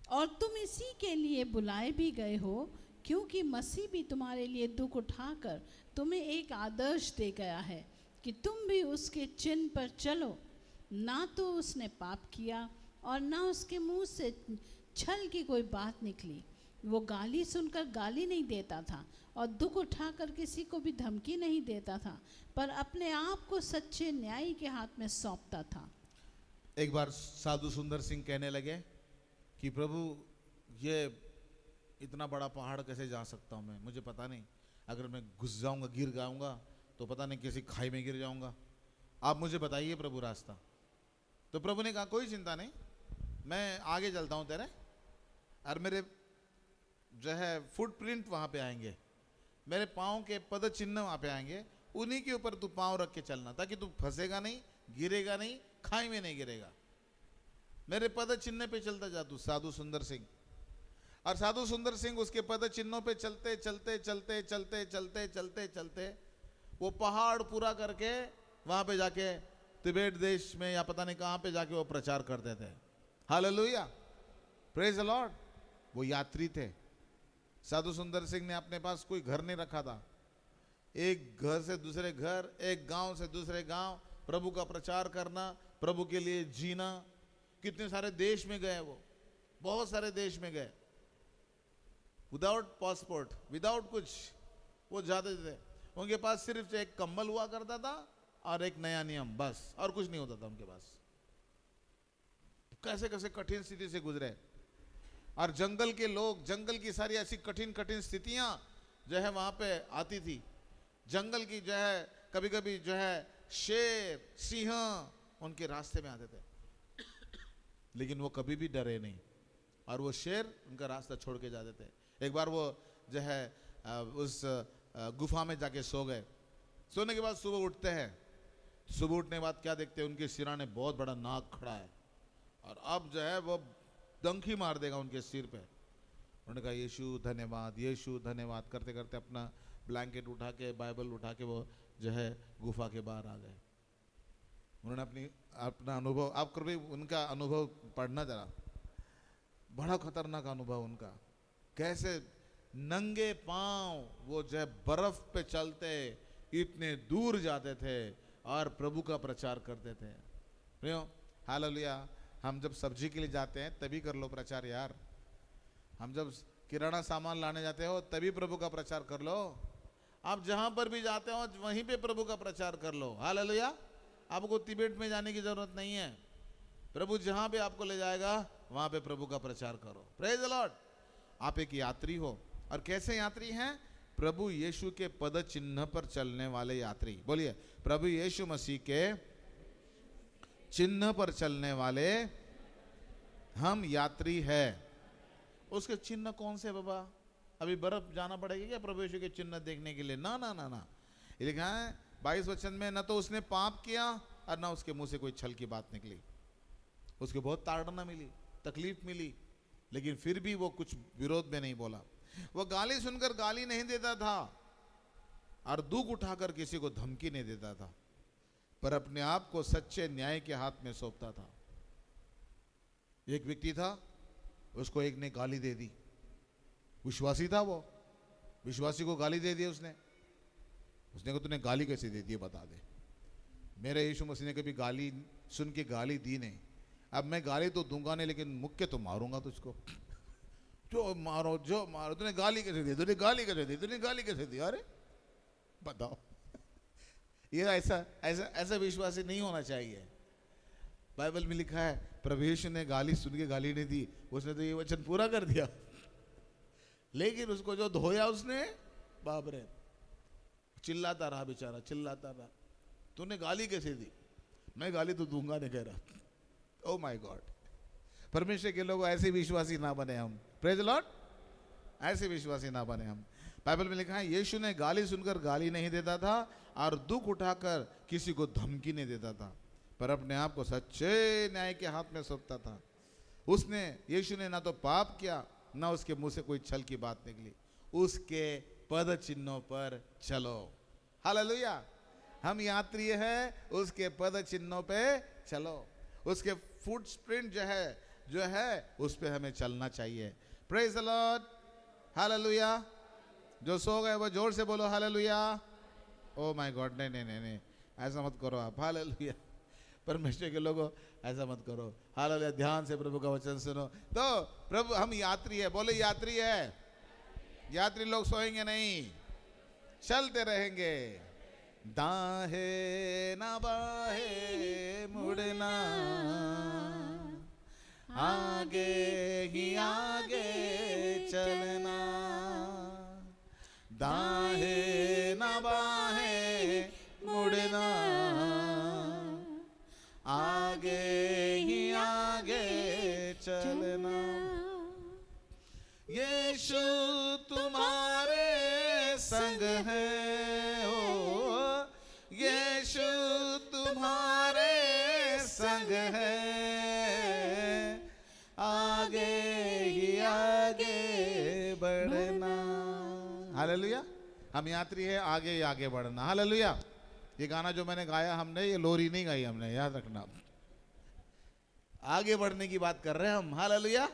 और तुम इसी के लिए बुलाए भी गए हो, क्योंकि मसीह भी तुम्हारे लिए दुख उठाकर तुम्हें एक आदर्श दे गया है कि तुम भी उसके चिन्ह पर चलो। ना तो उसने पाप किया और ना उसके मुंह से छल की कोई बात निकली। वो गाली सुनकर गाली नहीं देता था और दुख उठाकर किसी को भी धमकी नहीं देता था, पर अपने आप को सच्चे न्यायी के हाथ में सौंपता था। एक बार साधु सुंदर सिंह कहने लगे कि प्रभु ये इतना बड़ा पहाड़ कैसे जा सकता हूँ मैं, मुझे पता नहीं, अगर मैं घुस जाऊंगा गिर जाऊंगा तो पता नहीं किसी खाई में गिर जाऊंगा, आप मुझे बताइए प्रभु रास्ता। तो प्रभु ने कहा कोई चिंता नहीं, मैं आगे चलता हूँ तेरे, और मेरे जो है फुटप्रिंट वहाँ पे आएंगे, मेरे पाँव के पद चिन्ह वहाँ पे आएंगे, उन्हीं के ऊपर तू पांव रख के चलना, ताकि तू फंसेगा नहीं, गिरेगा नहीं, खाई में नहीं गिरेगा। मेरे पद चिन्ह पे चलता जा तू, साधु सुंदर सिंह। और साधु सुंदर सिंह उसके पद चिन्हों पे चलते चलते चलते चलते चलते चलते चलते वो पहाड़ पूरा करके वहां पे जाके तिबेट देश में या पता नहीं कहां पे जाके वो प्रचार करते थे। Hallelujah, praise the Lord. वो यात्री थे। साधु सुंदर सिंह ने अपने पास कोई घर नहीं रखा था। एक घर से दूसरे घर, एक गांव से दूसरे गांव प्रभु का प्रचार करना, प्रभु के लिए जीना। कितने सारे देश में गए वो, बहुत सारे देश में गए, विदाउट पासपोर्ट, विदाउट कुछ वो जाते थे। उनके पास सिर्फ एक कंबल हुआ करता था और एक नया नियम, बस, और कुछ नहीं होता था उनके पास। कैसे कैसे कठिन स्थिति से गुजरे। और जंगल के लोग, जंगल की सारी ऐसी कठिन कठिन स्थितियां जो है वहां पे आती थी। जंगल की जो है कभी कभी जो है शेर, सिंह उनके रास्ते में आते थे, लेकिन वो कभी भी डरे नहीं और वो शेर उनका रास्ता छोड़ के जाते थे। एक बार वो जो है उस गुफा में जाके सो गए। सोने के बाद सुबह उठते हैं। सुबह उठने के बाद क्या देखते हैं, उनके सिराने बहुत बड़ा नाग खड़ा है और अब जो है वो डंकी मार देगा उनके सिर पे। उन्होंने कहा यीशु धन्यवाद, यीशु धन्यवाद करते करते अपना ब्लैंकेट उठा के, बाइबल उठा के वो जो है गुफा के बाहर आ गए। उन्होंने अपना अनुभव, आप कभी उनका अनुभव पढ़ना जरा, बड़ा खतरनाक अनुभव उनका। कैसे नंगे पांव वो जो है बर्फ पे चलते इतने दूर जाते थे और प्रभु का प्रचार करते थे। हालेलुया। हम जब सब्जी के लिए जाते हैं तभी कर लो प्रचार यार। हम जब किराना सामान लाने जाते हो तभी प्रभु का प्रचार कर लो। आप जहां पर भी जाते हो वहीं पे प्रभु का प्रचार कर लो। हालेलुया। आपको तिब्बत में जाने की जरूरत नहीं है। प्रभु जहां पे आपको ले जाएगा वहां पे प्रभु का प्रचार करो। Praise the Lord. आप एक यात्री हो, और कैसे यात्री हैं? प्रभु यीशु के पद चिन्ह पर चलने वाले यात्री। बोलिए, प्रभु यीशु मसीह के चिन्ह पर चलने वाले हम यात्री है। उसके चिन्ह कौन से बाबा? अभी बर्फ जाना पड़ेगा क्या प्रभु यीशु के चिन्ह देखने के लिए? ना ना ना ना। ये लिखा है 22 वचन में, न तो उसने पाप किया और ना उसके मुंह से कोई छल की बात निकली। उसको बहुत ताड़ना मिली, तकलीफ मिली, लेकिन फिर भी वो कुछ विरोध में नहीं बोला। वो गाली सुनकर गाली नहीं देता था और दुख उठाकर किसी को धमकी नहीं देता था, पर अपने आप को सच्चे न्याय के हाथ में सौंपता था। एक व्यक्ति था, उसको एक ने गाली दे दी। विश्वासी था वो, विश्वासी को गाली दे दी उसने कहा तूने गाली कैसे दे दी बता दे। मेरे यीशु मसीह ने कभी गाली सुन के गाली दी नहीं। अब मैं गाली तो दूंगा नहीं, लेकिन मुक्के तो मारूंगा तुझको। जो मारो तूने गाली कैसे दी, तूने गाली कैसे दी, तूने गाली कैसे दी? अरे बताओ। ये ऐसा विश्वासी नहीं होना चाहिए। बाइबल में लिखा है प्रभु यीशु ने गाली सुन के गाली नहीं दी, उसने तो ये वचन पूरा कर दिया। लेकिन उसको जो धोया उसने, बाप रे, चिल्लाता रहा बेचारा, चिल्लाता रहा। तूने गाली कैसे दी? मैं गाली तो दूंगा नहीं कह रहा। Oh my God. परमेश्वर के लोग ऐसे विश्वासी ना बने हम। Praise the Lord. ऐसे विश्वासी ना बने हम। बाइबल में लिखा है यीशु ने गाली सुनकर गाली नहीं देता था और दुख उठाकर किसी को धमकी नहीं देता था, पर अपने आप को सच्चे न्याय के हाथ में सौंपता था। यीशु ने ना तो पाप किया, ना उसके मुंह से कोई छल की बात निकली। उसके पद चिन्हों पर चलो। हालेलुया। हम यात्री हैं, उसके पद चिन्हों पे चलो। उसके फुटप्रिंट जो है उस पे हमें चलना चाहिए। Praise the Lord. हालेलुया। जो सो गए वो जोर से बोलो हालेलुया। ओ माय गॉड, नहीं, ऐसा मत करो आप। हालेलुया। परमेश्वर के लोगों ऐसा मत करो। हालेलुया। ध्यान से प्रभु का वचन सुनो। तो प्रभु, हम यात्री है। बोले यात्री है। यात्री लोग सोएंगे नहीं, चलते रहेंगे। दाहे ना बाहे मुड़ना, आगे ही आगे चलना। दाहे ना बाहे मुड़ना, आगे ही आगे चलना। यीशु तुम्हारे संग है, ओ संग है, आगे ही आगे बढ़ना। हालेलुया। हम यात्री है, आगे ही आगे बढ़ना। हालेलुया। ये गाना जो मैंने गाया हमने, ये लोरी नहीं गाई हमने, याद रखना। आगे बढ़ने की बात कर रहे हैं हम। हालेलुया।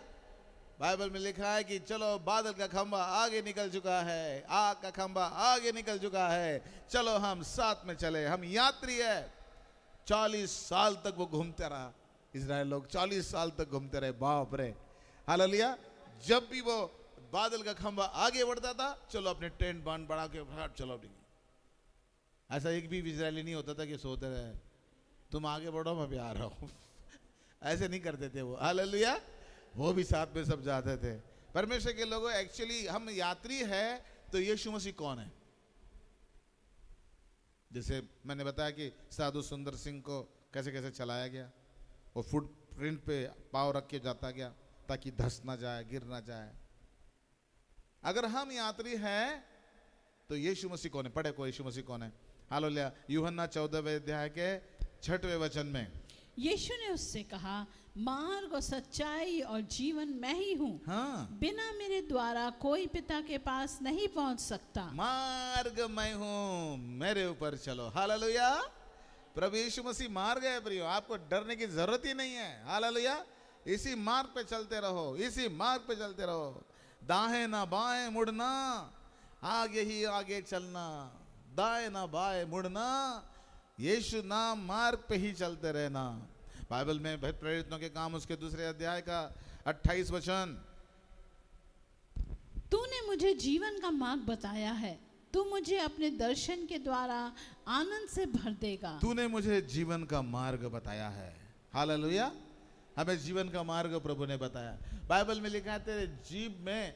बाइबल में लिखा है कि चलो बादल का खंबा आगे निकल चुका है, आग का खंबा आगे निकल चुका है, चलो हम साथ में चले। हम यात्री है। 40 साल तक वो घूमते रहा, इजराइल लोग 40 साल तक घूमते रहे। बाप रे। हालेलुया। जब भी वो बादल का खंबा आगे बढ़ता था, चलो अपने टेंट बांध बढ़ा के चलो। ऐसा एक भी इजरायली नहीं होता था कि सोते रहे तुम आगे बढ़ो मैं भी आ रहा हूं। ऐसे नहीं करते थे वो। हालेलुया। वो भी साथ में सब जाते थे। परमेश्वर के लोगों, एक्चुअली हम यात्री है तो यीशु मसीह कौन है? जैसे मैंने बताया कि साधु सुंदर सिंह को कैसे कैसे चलाया गया, वो फुटप्रिंट पे पाँव रख के जाता गया ताकि धस ना जाए, गिर ना जाए। अगर हम यात्री हैं तो यीशु मसीह कौन है? पढ़े को यीशु मसीह कौन है? हालेलुया। यूहन्ना 14वें अध्याय के 6वें वचन में यीशु ने उससे कहा, मार्ग और सच्चाई और जीवन मैं ही हूँ। हाँ, बिना मेरे द्वारा कोई पिता के पास नहीं पहुँच सकता। मार्ग मैं हूँ, मेरे ऊपर चलो। हालेलुया। प्रभु यीशु मसीह मार्ग है प्रियो, आपको डरने की जरूरत ही नहीं है। हालेलुया। इसी मार्ग पे चलते रहो, इसी मार्ग पे चलते रहो। दाएं ना बाएं मुड़ना, आगे ही आगे चलना। दाएं ना बाएं मुड़ना, यीशु नाम मार्ग पे ही चलते रहना। बाइबल में प्रेरितों के काम उसके 2 अध्याय का 28 वचन, तूने मुझे जीवन का मार्ग बताया है, तू मुझे अपने दर्शन के द्वारा आनंद से भर देगा। तूने मुझे जीवन का मार्ग बताया है। हालेलुया। हमें जीवन का मार्ग प्रभु ने बताया। बाइबल में लिखा है तेरे जीभ में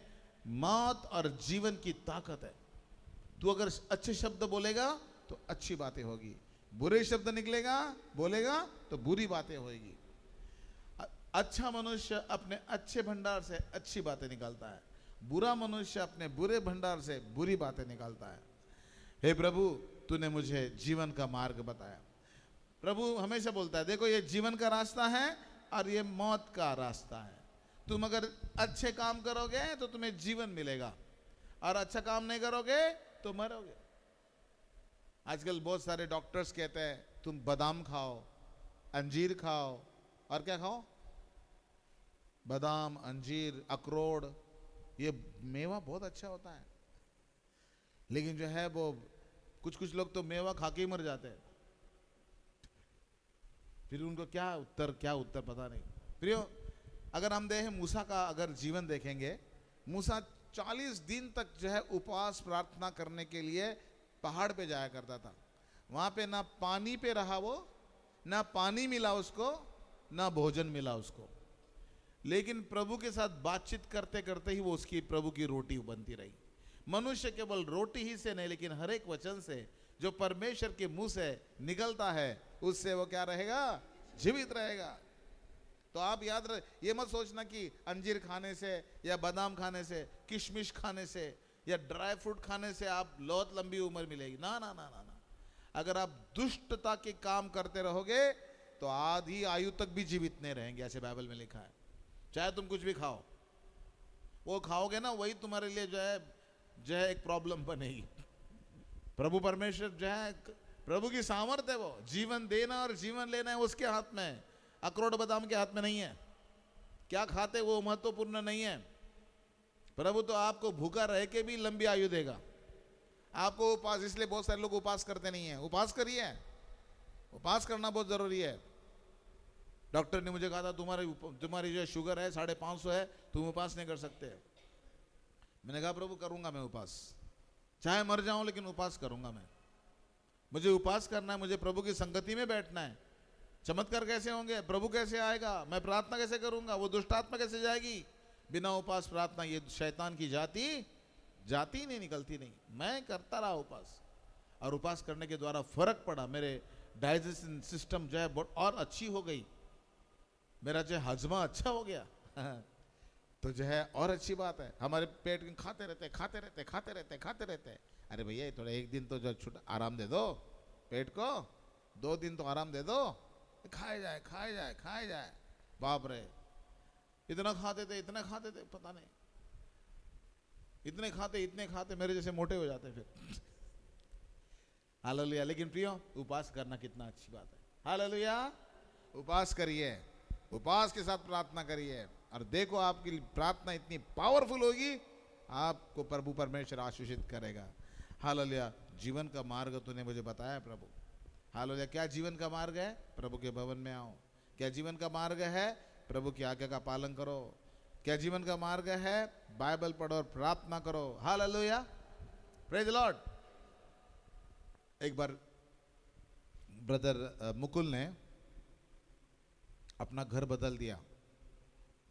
मौत और जीवन की ताकत है। तू अगर अच्छे शब्द बोलेगा तो अच्छी बातें होगी, बुरे शब्द निकलेगा बोलेगा तो बुरी बातें होगी। अच्छा मनुष्य अपने अच्छे भंडार से अच्छी बातें निकालता है, बुरा मनुष्य अपने बुरे भंडार से बुरी बातें निकालता है। हे प्रभु, तूने मुझे जीवन का मार्ग बताया। प्रभु हमेशा बोलता है, देखो ये जीवन का रास्ता है और ये मौत का रास्ता है। तुम अगर अच्छे काम करोगे तो तुम्हें जीवन मिलेगा, और अच्छा काम नहीं करोगे तो मरोगे। आजकल बहुत सारे डॉक्टर्स कहते हैं तुम बादाम खाओ, अंजीर खाओ, और क्या खाओ? बादाम, अंजीर, अखरोट, ये मेवा बहुत अच्छा होता है। लेकिन जो है वो कुछ लोग तो मेवा खा के ही मर जाते हैं। फिर उनको क्या उत्तर पता नहीं। प्रियो, अगर हम देखें मूसा का अगर जीवन देखेंगे, मूसा 40 दिन तक जो है उपवास प्रार्थना करने के लिए पहाड़ पे जाया करता था। वहां पे ना पानी पे रहा वो, ना पानी मिला उसको, ना भोजन मिला उसको। लेकिन प्रभु के साथ बातचीत करते करते ही वो उसकी प्रभु की रोटी बनती रही। मनुष्य केवल रोटी ही से नहीं, लेकिन हर एक वचन से जो परमेश्वर के मुंह से निकलता है उससे वो क्या रहेगा? जीवित रहेगा। तो आप याद रहे, ये मत सोचना कि अंजीर खाने से या बादाम खाने से, किशमिश खाने से या ड्राई फ्रूट खाने से आप बहुत लंबी उम्र मिलेगी। ना ना ना ना ना। अगर आप दुष्टता के काम करते रहोगे तो आधी आयु तक भी जीवित नहीं रहेंगे, ऐसे बाइबल में लिखा है। चाहे तुम कुछ भी खाओ, वो खाओगे ना, वही तुम्हारे लिए जो है एक प्रॉब्लम बनेगी। प्रभु परमेश्वर जो है, प्रभु की सामर्थ है, वो जीवन देना और जीवन लेना है उसके हाथ में है, अखरोट बादाम के हाथ में नहीं है। क्या खाते वो महत्वपूर्ण नहीं है। प्रभु तो आपको भूखा रह के भी लंबी आयु देगा। आपको उपास, इसलिए बहुत सारे लोग उपास करते नहीं है। उपास करिए, उपास करना बहुत जरूरी है। डॉक्टर ने मुझे कहा था तुम्हारी जो शुगर है 550 है, तुम उपास नहीं कर सकते। मैंने कहा प्रभु करूंगा मैं उपास, चाहे मर जाऊं लेकिन उपास करूंगा मैं। मुझे उपास करना है, मुझे प्रभु की संगति में बैठना है। चमत्कार कैसे होंगे? प्रभु कैसे आएगा? मैं प्रार्थना कैसे करूंगा? वो दुष्ट आत्मा कैसे जाएगी? बिना उपास प्रार्थना ये शैतान की जाती नहीं, निकलती नहीं। मैं करता रहा उपास, और उपास करने के द्वारा फर्क पड़ा। मेरे डाइजेशन सिस्टम जो है बहुत और अच्छी हो गई, मेरा जो हजमा अच्छा हो गया। तो जो है और अच्छी बात है। हमारे पेट खाते रहते। अरे भैया थोड़ा एक दिन तो जो छुट्टा आराम दे दो पेट को, 2 दिन तो आराम दे दो, खाए जाए खाए जाए खाए जाए। बाप रे, इतना खाते थे इतना खाते थे, पता नहीं इतने खाते मेरे जैसे मोटे हो जाते फिर। हालेलुया। लेकिन प्रियो, उपवास करना कितना अच्छी बात है। हालेलुया। उपवास करिए, उपवास के साथ प्रार्थना करिए, और देखो आपकी प्रार्थना इतनी पावरफुल होगी, आपको प्रभु परमेश्वर आशीषित करेगा। हालेलुया। जीवन का मार्ग तूने मुझे बताया प्रभु। हालेलुया। क्या जीवन का मार्ग है? प्रभु के भवन में आओ। क्या जीवन का मार्ग है? प्रभु की आज्ञा का पालन करो। क्या जीवन का मार्ग है? बाइबल पढ़ो और प्रार्थना करो। हालेलुया। Praise the Lord. एक बार ब्रदर मुकुल ने अपना घर बदल दिया।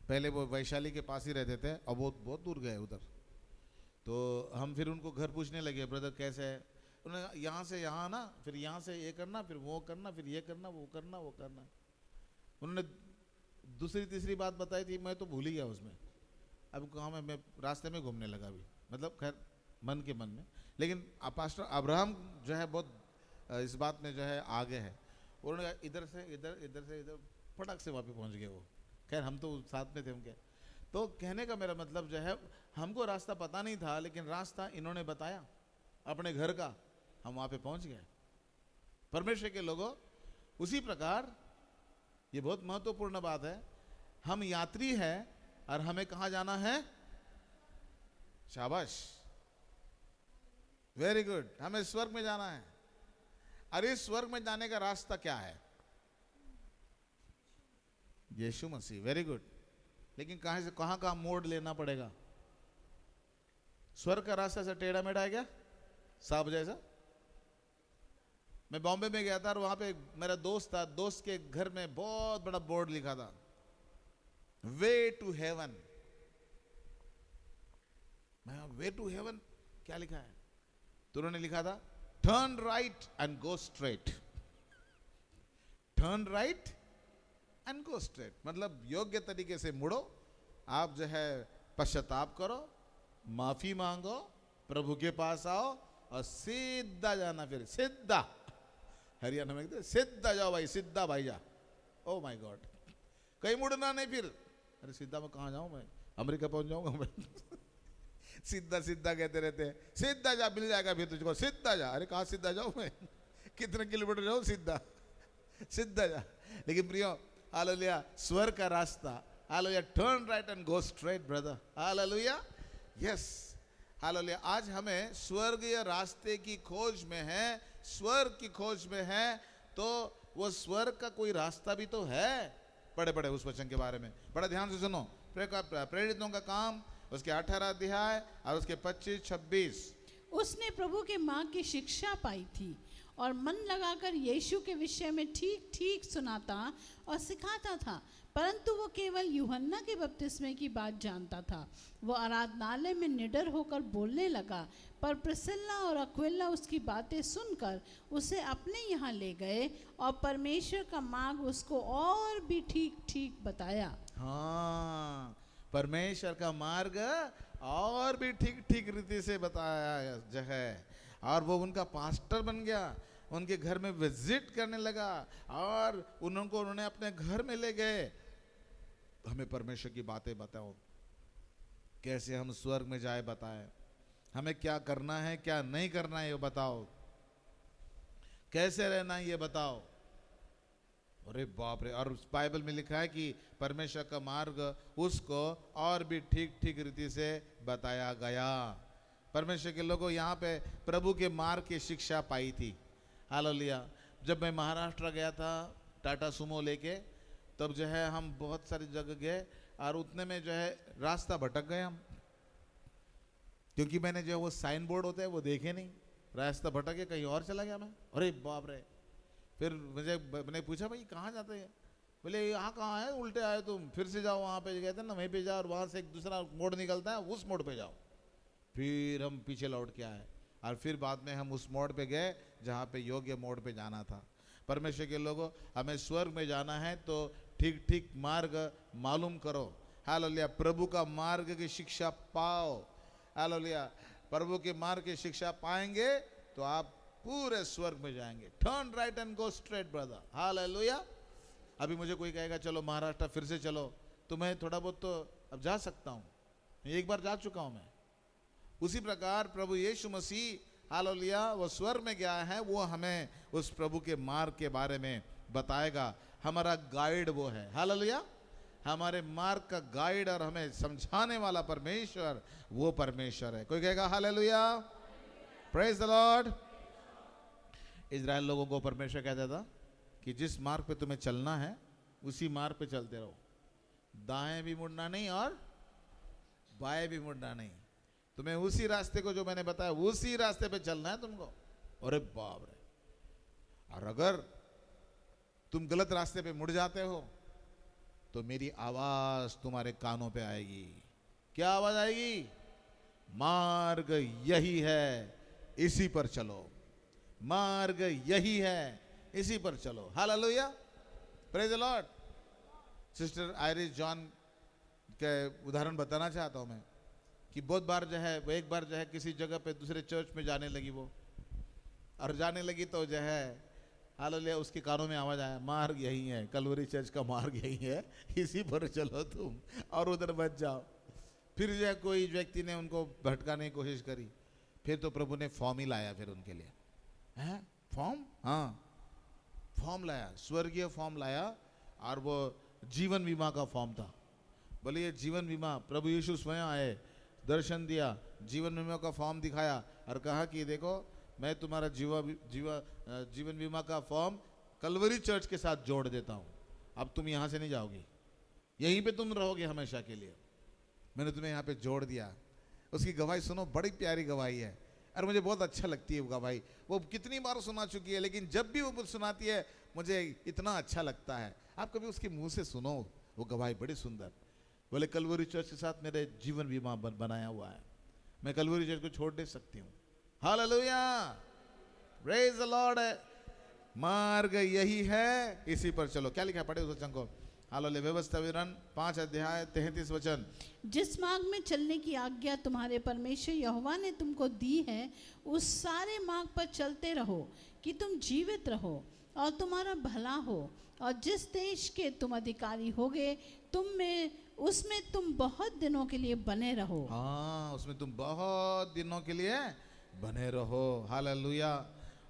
पहले वो वैशाली के पास ही रहते थे, अब वो बहुत दूर गए उधर। तो हम फिर उनको घर पूछने लगे, ब्रदर कैसे है? उन्होंने यहाँ से यहाँ ना, फिर यहाँ से ये करना, फिर वो करना, फिर ये करना, वो करना, वो करना। उन्होंने दूसरी तीसरी बात बताई थी, मैं तो भूल ही गया उसमें। अब कहाँ मैं रास्ते में घूमने लगा भी, मतलब खैर मन के मन में। लेकिन पास्टर अब्राहम जो है बहुत इस बात में जो है आगे है। उन्होंने इधर से इधर, इधर से इधर, फटाक से वहाँ पे पहुँच गए वो। खैर हम तो साथ में थे उनके। तो कहने का मेरा मतलब जो है, हमको रास्ता पता नहीं था, लेकिन रास्ता इन्होंने बताया अपने घर का, हम वहाँ पे पहुँच गए। परमेश्वर के लोगों, उसी प्रकार ये बहुत महत्वपूर्ण बात है, हम यात्री हैं और हमें कहाँ जाना है? शाबाश, वेरी गुड। हमें स्वर्ग में जाना है। और इस स्वर्ग में जाने का रास्ता क्या है? यीशु मसीह। Very good. लेकिन कहां से कहां कहां मोड़ लेना पड़ेगा? स्वर्ग का रास्ता से टेढ़ा मेढ़ा है क्या? सांप जैसा? मैं बॉम्बे में गया था और वहां पे मेरा दोस्त था, दोस्त के घर में बहुत बड़ा बोर्ड लिखा था, वे टू हेवन। मैं वे टू हेवन क्या लिखा है? तो उन्होंने लिखा था, turn right and go straight. Turn right and go straight, मतलब योग्य तरीके से मुड़ो, आप जो है पश्चाताप करो, माफी मांगो, प्रभु के पास आओ और सीधा जाना। फिर सीधा, हरियाणा में कहते सीधा जाओ भाई, सीधा भाई जा। ओ माय गॉड, कहीं मुड़ना नहीं फिर। अरे सीधा मैं कहाँ जाऊँ? मैं अमेरिका पहुंच जाऊंगा मैं। सीधा सीधा कहते रहते हैं, सीधा जा मिल जाएगा फिर तुझको, सीधा जा। अरे कहाँ सीधा जाऊँ मैं? कितने किलोमीटर जाऊँ? सीधा सीधा जा। लेकिन प्रियो, हालेलुया, स्वर्ग का रास्ता, hallelujah, turn right and go straight brother. Hallelujah, yes, hallelujah. आज हमें स्वर्गीय रास्ते की खोज में है, स्वर्ग की खोज में है। तो वो स्वर्ग का कोई रास्ता भी तो है। पढ़े पढ़े उस वचन के बारे में, बड़ा ध्यान से सुनो। प्रेरितों का काम उसके 18 अध्याय और उसके 25-26। उसने प्रभु के मार्ग की शिक्षा पाई थी और मन लगाकर यीशु के विषय में ठीक ठीक सुनाता और सिखाता था, परंतु वो केवल यूहन्ना के बपतिस्मे की बात जानता था। वो आराधनालय में निडर होकर बोलने लगा, पर प्रिस्किल्ला और अक्विला उसकी बातें सुनकर उसे अपने यहाँ ले गए और परमेश्वर का मार्ग उसको और भी ठीक ठीक बताया। हाँ, परमेश्वर का मार्ग और भी ठीक ठीक रीति से बताया जो है। और वो उनका पास्टर बन गया, उनके घर में विजिट करने लगा और उन्होंने अपने घर में ले गए। हमें परमेश्वर की बातें बताओ, कैसे हम स्वर्ग में जाए बताए, हमें क्या करना है क्या नहीं करना है ये बताओ, कैसे रहना है ये बताओ। अरे बाप रे। और बाइबल में लिखा है कि परमेश्वर का मार्ग उसको और भी ठीक ठीक रीति से बताया गया। परमेश्वर के लोगों, यहाँ पे प्रभु के मार्ग की शिक्षा पाई थी। हालेलुया। जब मैं महाराष्ट्र गया था टाटा सुमो लेके, तब जो है हम बहुत सारी जगह गए और उतने में जो है रास्ता भटक गए हम, क्योंकि मैंने जो वो साइन बोर्ड होते हैं वो देखे नहीं, रास्ता भटक के कहीं और चला गया मैं। अरे बाप रे। फिर मैंने पूछा, भाई कहाँ जाते हैं? बोले यहाँ कहाँ है, उल्टे आए तुम, फिर से जाओ वहाँ पे, कहते हैं ना वहीं पे जाओ और वहाँ से एक दूसरा मोड़ निकलता है, उस मोड़ पे जाओ। फिर हम पीछे लौट के आए और फिर बाद में हम उस मोड़ पे गए जहाँ पे योग्य मोड़ पे जाना था। परमेश्वर के लोगों, हमें स्वर्ग में जाना है तो ठीक ठीक मार्ग मालूम करो। हालेलुया। प्रभु का मार्ग की शिक्षा पाओ। हालेलुया। प्रभु के मार्ग की शिक्षा पाएंगे तो आप पूरे स्वर्ग में जाएंगे। Turn right and go straight brother. Hallelujah. अभी मुझे कोई कहेगा चलो महाराष्ट्र फिर से चलो, तो मैं थोड़ा बहुत तो अब जा सकता हूँ, एक बार जा चुका हूँ मैं। उसी प्रकार प्रभु यीशु मसीह हालेलुया वो स्वर्ग में गया है, वो हमें उस प्रभु के मार्ग के बारे में बताएगा। हमारा गाइड वो है, हालेलुया, हमारे मार्ग का गाइड और हमें समझाने वाला परमेश्वर वो परमेश्वर है। कोई कहेगा hallelujah, praise the Lord. Israel लोगों को परमेश्वर कहता था कि जिस मार्ग पे तुम्हें चलना है उसी मार्ग पे चलते रहो, दाएं भी मुड़ना नहीं और बाएं भी मुड़ना नहीं, तुम्हें उसी रास्ते को जो मैंने बताया उसी रास्ते पे चलना है तुमको। अरे बाप रे, और अगर तुम गलत रास्ते पे मुड़ जाते हो तो मेरी आवाज तुम्हारे कानों पे आएगी। क्या आवाज आएगी? मार्ग यही है, इसी पर चलो, मार्ग यही है, इसी पर चलो। Hallelujah, praise the Lord. Sister iris John के उदाहरण बताना चाहता हूं मैं कि बहुत बार जो है वो एक बार जो है किसी जगह पे दूसरे चर्च में जाने लगी वो, और जाने लगी तो जो है हालेलुया उसके कानों में आवाज आया, मार्ग यही है, कलवरी चर्च का मार्ग यही है, इसी पर चलो तुम और उधर बच जाओ। फिर जो है कोई व्यक्ति ने उनको भटकाने की कोशिश करी, फिर तो प्रभु ने फॉर्म ही लाया फिर उनके लिए। हैं फॉर्म? हाँ, फॉर्म लाया, स्वर्गीय फॉर्म लाया, और वो जीवन बीमा का फॉर्म था। बोले ये जीवन बीमा, प्रभु यीशु स्वयं आए, दर्शन दिया, जीवन बीमा का फॉर्म दिखाया और कहा कि देखो मैं तुम्हारा जीवन बीमा का फॉर्म कलवरी चर्च के साथ जोड़ देता हूँ, अब तुम यहाँ से नहीं जाओगी, यहीं पे तुम रहोगे हमेशा के लिए, मैंने तुम्हें यहाँ पे जोड़ दिया। उसकी गवाही सुनो, बड़ी प्यारी गवाही है और मुझे बहुत अच्छा लगती है वो गवाही। वो कितनी बार सुना चुकी है, लेकिन जब भी वो सुनाती है मुझे इतना अच्छा लगता है। आप कभी उसके मुंह से सुनो वो गवाही, बड़ी सुंदर। बोले कलवरी चर्च के साथ मेरे जीवन बीमा बनाया हुआ है, मैं कलवरी चर्च को छोड़ दे सकती हूँ। Hallelujah, praise the Lord. मार्ग यही है, इसी पर चलो। क्या लिखा है, पढ़े उस वचन को। हालेलुया, व्यवस्था विवरण 5 अध्याय 33 वचन। जिस मार्ग में चलने की आज्ञा तुम्हारे परमेश्वर यहोवा ने तुमको दी है, उस सारे मार्ग पर चलते रहो कि तुम जीवित रहो और तुम्हारा भला हो, और जिस देश के तुम अधिकारी होगे उसमें तुम बहुत दिनों के लिए बने रहो। हाँ, उसमें तुम बहुत दिनों के लिए बने रहो। हालेलुया।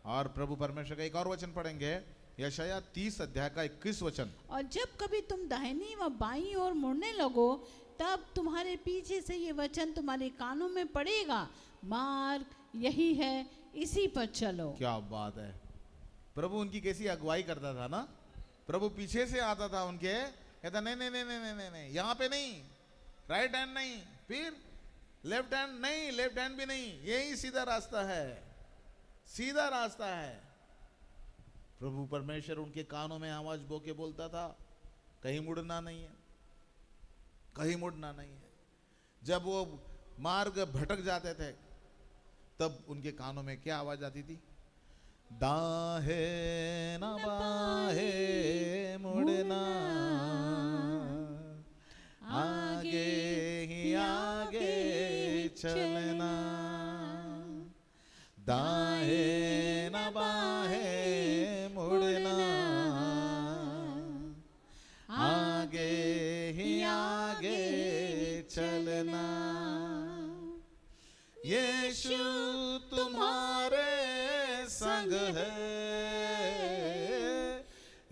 और प्रभु परमेश्वर का एक और वचन पढ़ेंगे, यशायाह 30 अध्याय का 21 वचन। और जब कभी तुम दाहिनी व बाईं ओर मुड़ने लगो, तब तुम्हारे पीछे से ये वचन तुम्हारे कानों में पड़ेगा, मार्ग यही है, इसी पर चलो। क्या बात है। प्रभु उनकी कैसी अगुवाई करता था ना। प्रभु पीछे से आता था उनके, कहता नहीं नहीं नहीं नहीं नहीं नहीं, यहाँ पे नहीं, राइट हैंड नहीं, फिर लेफ्ट हैंड नहीं, लेफ्ट हैंड भी नहीं, यही सीधा रास्ता है, सीधा रास्ता है। प्रभु परमेश्वर उनके कानों में आवाज बो के बोलता था, कहीं मुड़ना नहीं है, कहीं मुड़ना नहीं है। जब वो मार्ग भटक जाते थे तब उनके कानों में क्या आवाज आती थी? दाहे न बाहे मुड़ना, आगे ही आगे चलना, दाहे न बाहे मुड़ना, आगे ही आगे चलना। यीशु तुम्हारे संग है,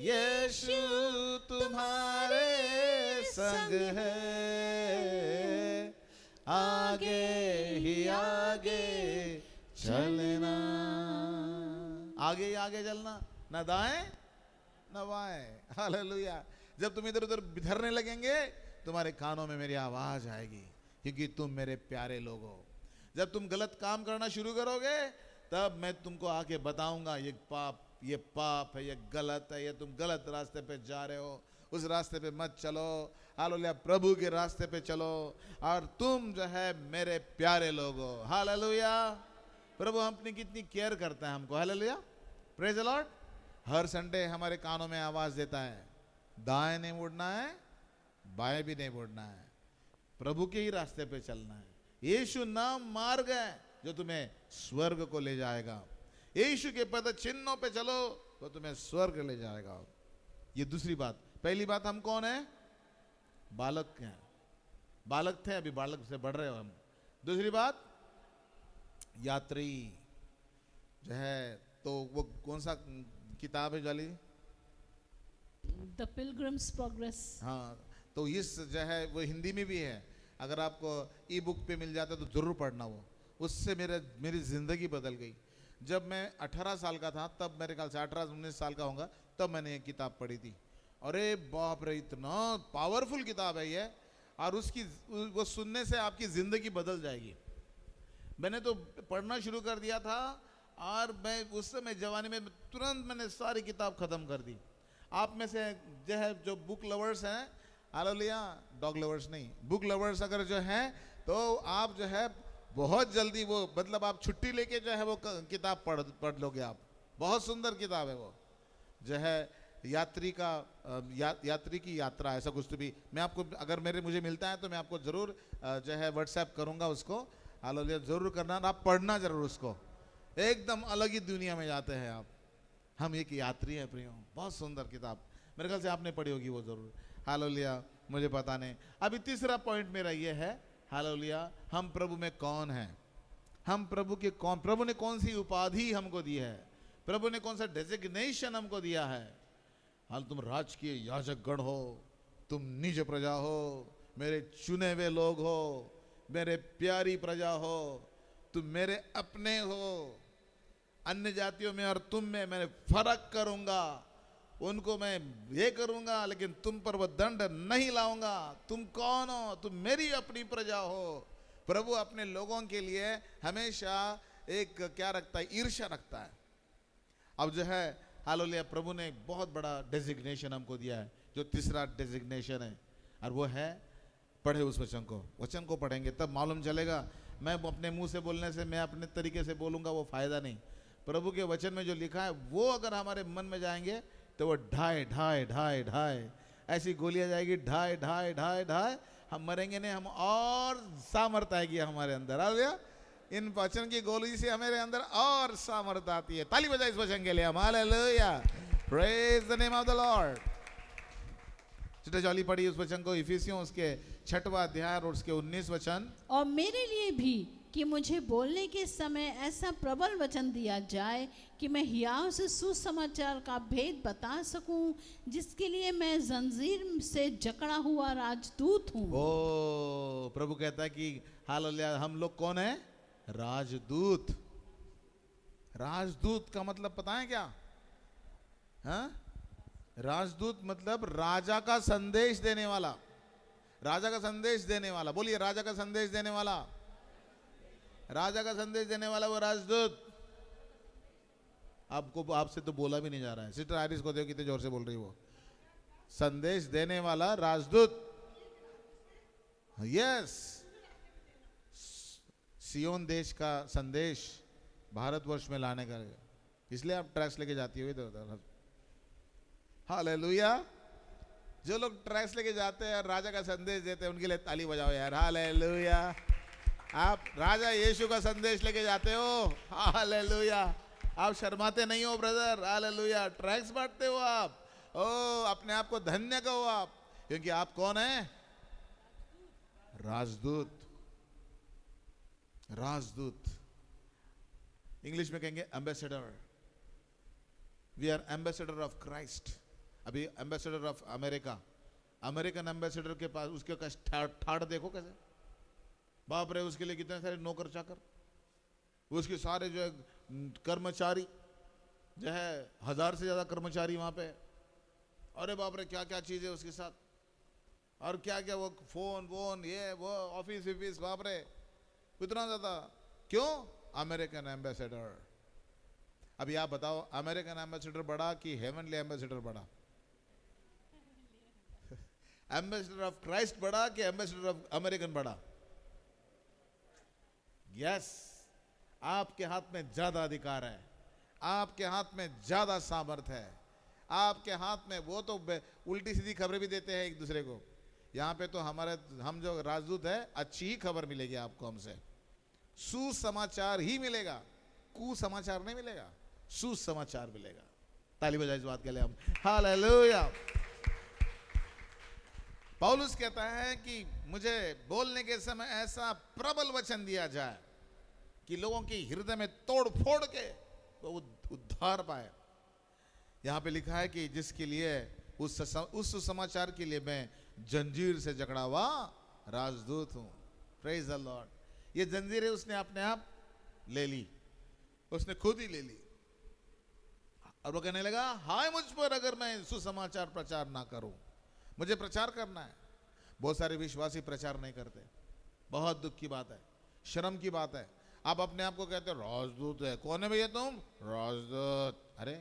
यीशु तुम्हारे संग है, आगे ही आगे चलना। आगे ही आगे चलना, न दाएं न बाएं। हालेलुया। जब तुम इधर उधर बिधरने लगेंगे तुम्हारे कानों में मेरी आवाज आएगी, क्योंकि तुम मेरे प्यारे लोग हो। जब तुम गलत काम करना शुरू करोगे तब मैं तुमको आके बताऊंगा ये पाप है, ये गलत है, ये तुम गलत रास्ते पे जा रहे हो, उस रास्ते पे मत चलो। हालेलुया, प्रभु के रास्ते पे चलो, और तुम जो है मेरे प्यारे लोग हो। हालेलुया। प्रभु अपनी कितनी केयर करता है हमको। Hallelujah, praise the Lord. Her Sunday हमारे कानों में आवाज देता है, दाएं नहीं मुड़ना है, बाएं भी नहीं मुड़ना है, प्रभु के ही रास्ते पे चलना है। यीशु नाम मार्ग है जो तुम्हें स्वर्ग को ले जाएगा। यीशु के पद चिन्हों पे चलो तो तुम्हें स्वर्ग ले जाएगा। ये दूसरी बात। पहली बात, हम कौन है? बालक हैं, बालक थे, अभी बालक से बढ़ रहे हो हम। दूसरी बात, यात्री जो है, तो वो कौन सा किताब है जाली? The pilgrims progress. हाँ, तो इस जो है वो हिंदी में भी है, अगर आपको ई बुक पे मिल जाता तो जरूर पढ़ना वो। उससे मेरी जिंदगी बदल गई। जब मैं 18 साल का था, तब मेरे ख्याल से 18-19 साल का होगा, तब मैंने ये किताब पढ़ी थी। अरे बाप रे, इतना पावरफुल किताब है ये, और उसकी वो सुनने से आपकी जिंदगी बदल जाएगी। मैंने तो पढ़ना शुरू कर दिया था, और मैं उस समय जवानी में तुरंत मैंने सारी किताब खत्म कर दी। आप में से जो है, जो बुक लवर्स हैं, हालेलुया, डॉग लवर्स नहीं, बुक लवर्स अगर जो हैं, तो आप जो है बहुत जल्दी वो, मतलब आप छुट्टी लेके जो है वो किताब पढ़ लोगे आप। बहुत सुंदर किताब है वो, जो है यात्री की यात्रा, ऐसा कुछ तो भी। मैं आपको, अगर मुझे मिलता है तो मैं आपको जरूर जो है व्हाट्सएप करूंगा उसको। हालेलुया, जरूर करना, आप पढ़ना जरूर उसको। एकदम अलग ही दुनिया में जाते हैं आप। हम एक यात्री हैं प्रियो, बहुत सुंदर किताब, मेरे ख्याल से आपने पढ़ी होगी वो जरूर। हालेलुया, मुझे पता नहीं। अभी तीसरा पॉइंट मेरा ये है, हालेलुया, हम प्रभु में कौन हैं? हम प्रभु के कौन, प्रभु ने कौन सी उपाधि हमको दी है? प्रभु ने कौन सा डेजिग्नेशन हमको दिया है? हाल तुम राजकीय याजक गण हो, तुम निज प्रजा हो, मेरे चुने हुए लोग हो, मेरे प्यारी प्रजा हो, तुम मेरे अपने हो। अन्य जातियों में और तुम में मैंने फर्क करूंगा, उनको मैं ये करूंगा, लेकिन तुम पर वो दंड नहीं लाऊंगा। तुम कौन हो? तुम मेरी अपनी प्रजा हो। प्रभु अपने लोगों के लिए हमेशा एक क्या रखता है? ईर्ष्या रखता है। अब जो है हालेलुया, प्रभु ने एक बहुत बड़ा डेजिग्नेशन हमको दिया है, जो तीसरा डेजिग्नेशन है, और वो है, पढ़े उस वचन को पढ़ेंगे तब मालूम चलेगा। मैं अपने मुंह से बोलने से, मैं अपने तरीके से बोलूंगा, वो फायदा नहीं। प्रभु के वचन में जो लिखा है वो अगर हमारे मन में जाएंगे तो वो ढाई ढाई ढाई ढाई ऐसी गोलियां जाएगी, ढाई ढाई ढाई ढाई, हम मरेंगे नहीं, हम और सामर्थ आएगी हमारे अंदर। हालेलुया, इन वचन की गोली से हमारे अंदर और सामर्थ आती है। ताली बजाए इस वचन के लिए हम। Hallelujah, praise the name of the Lord. Sister jolly पढ़ी उस वचन को, इफिसियों उसके 6वां अध्याय और उसके 19 वचन। और मेरे लिए भी कि मुझे बोलने के समय ऐसा प्रबल वचन दिया जाए कि मैं हियाव से सुसमाचार का भेद बता सकूं, जिसके लिए मैं जंजीर से जकड़ा हुआ राजदूत हूं। ओ, प्रभु कहता है कि हालेलुया, हम लोग कौन है? राजदूत। राजदूत का मतलब पता है क्या? हाँ, राजदूत मतलब राजा का संदेश देने वाला। राजा का संदेश देने वाला, बोलिए, राजा का संदेश देने वाला। राजा का संदेश देने वाला वो राजदूत। आपसे तो बोला भी नहीं जा रहा है। सिस्टर आयरिस को देखो कितने जोर से बोल रही वो। संदेश देने वाला राजदूत, यस। सियोन देश का संदेश भारतवर्ष में लाने का, इसलिए आप ट्रैक्स लेके जाती हो इधर उधर। हालेलुया, जो लोग ट्रैक्स लेके जाते हैं और राजा का संदेश देते हैं, उनके लिए ताली बजाओ यार। हालेलुया, आप राजा यीशु का संदेश लेके जाते हो। हालेलुया, आप शर्माते नहीं हो ब्रदर। हालेलुया, ट्रैक्स बांटते हो आप। ओ, अपने आप को धन्य कहो आप, क्योंकि आप कौन है? राजदूत। राजदूत इंग्लिश में कहेंगे ambassador. We are ambassador of Christ. अभी ambassador of America, American ambassador के पास उसके ठाड़ देखो कैसे, बाप रे, उसके लिए कितने सारे नौकर चाकर, उसके सारे जो है कर्मचारी, जो है 1000 से ज्यादा कर्मचारी वहां पे। अरे बाप रे, क्या क्या चीजें उसके साथ, और क्या क्या वो फोन वोन, ये वो ऑफिस विफिस, बाप रे, इतना ज्यादा। क्यों? American ambassador. अभी आप बताओ, अमेरिकन एम्बेसडर बड़ा कि हेवनली एम्बेसडर बड़ा? एम्बेसडर ऑफ क्राइस्ट बड़ा कि एम्बेसडर ऑफ अमेरिकन बड़ा? यस, आपके हाथ में ज्यादा अधिकार है, आपके हाथ में ज्यादा सामर्थ है, आपके हाथ में। वो तो उल्टी सीधी खबरें भी देते हैं एक दूसरे को। यहाँ पे तो हम जो राजदूत है, अच्छी ही खबर मिलेगी आपको, हमसे सुसमाचार ही मिलेगा, कुसमाचार नहीं मिलेगा, सुसमाचार मिलेगा। ताली बजाए इस बात के लिए हम। हालेलुया। पौलुस कहता है कि मुझे बोलने के समय ऐसा प्रबल वचन दिया जाए कि लोगों की हृदय में तोड़ फोड़ के वो उद्धार पाए। यहां पे लिखा है कि जिसके लिए उस समाचार के लिए मैं जंजीर से जकड़ा हुआ राजदूत हूं। Praise the Lord. ये जंजीरें उसने अपने आप ले ली, उसने खुद ही ले ली। और वो कहने लगा, हाय मुझ पर अगर मैं सुसमाचार प्रचार ना करूं। मुझे प्रचार करना है। बहुत सारे विश्वासी प्रचार नहीं करते। बहुत दुख की बात है, शर्म की बात है। आप अपने आप को कहते हो राजदूत है। कौन है भैया तुम? राजदूत। अरे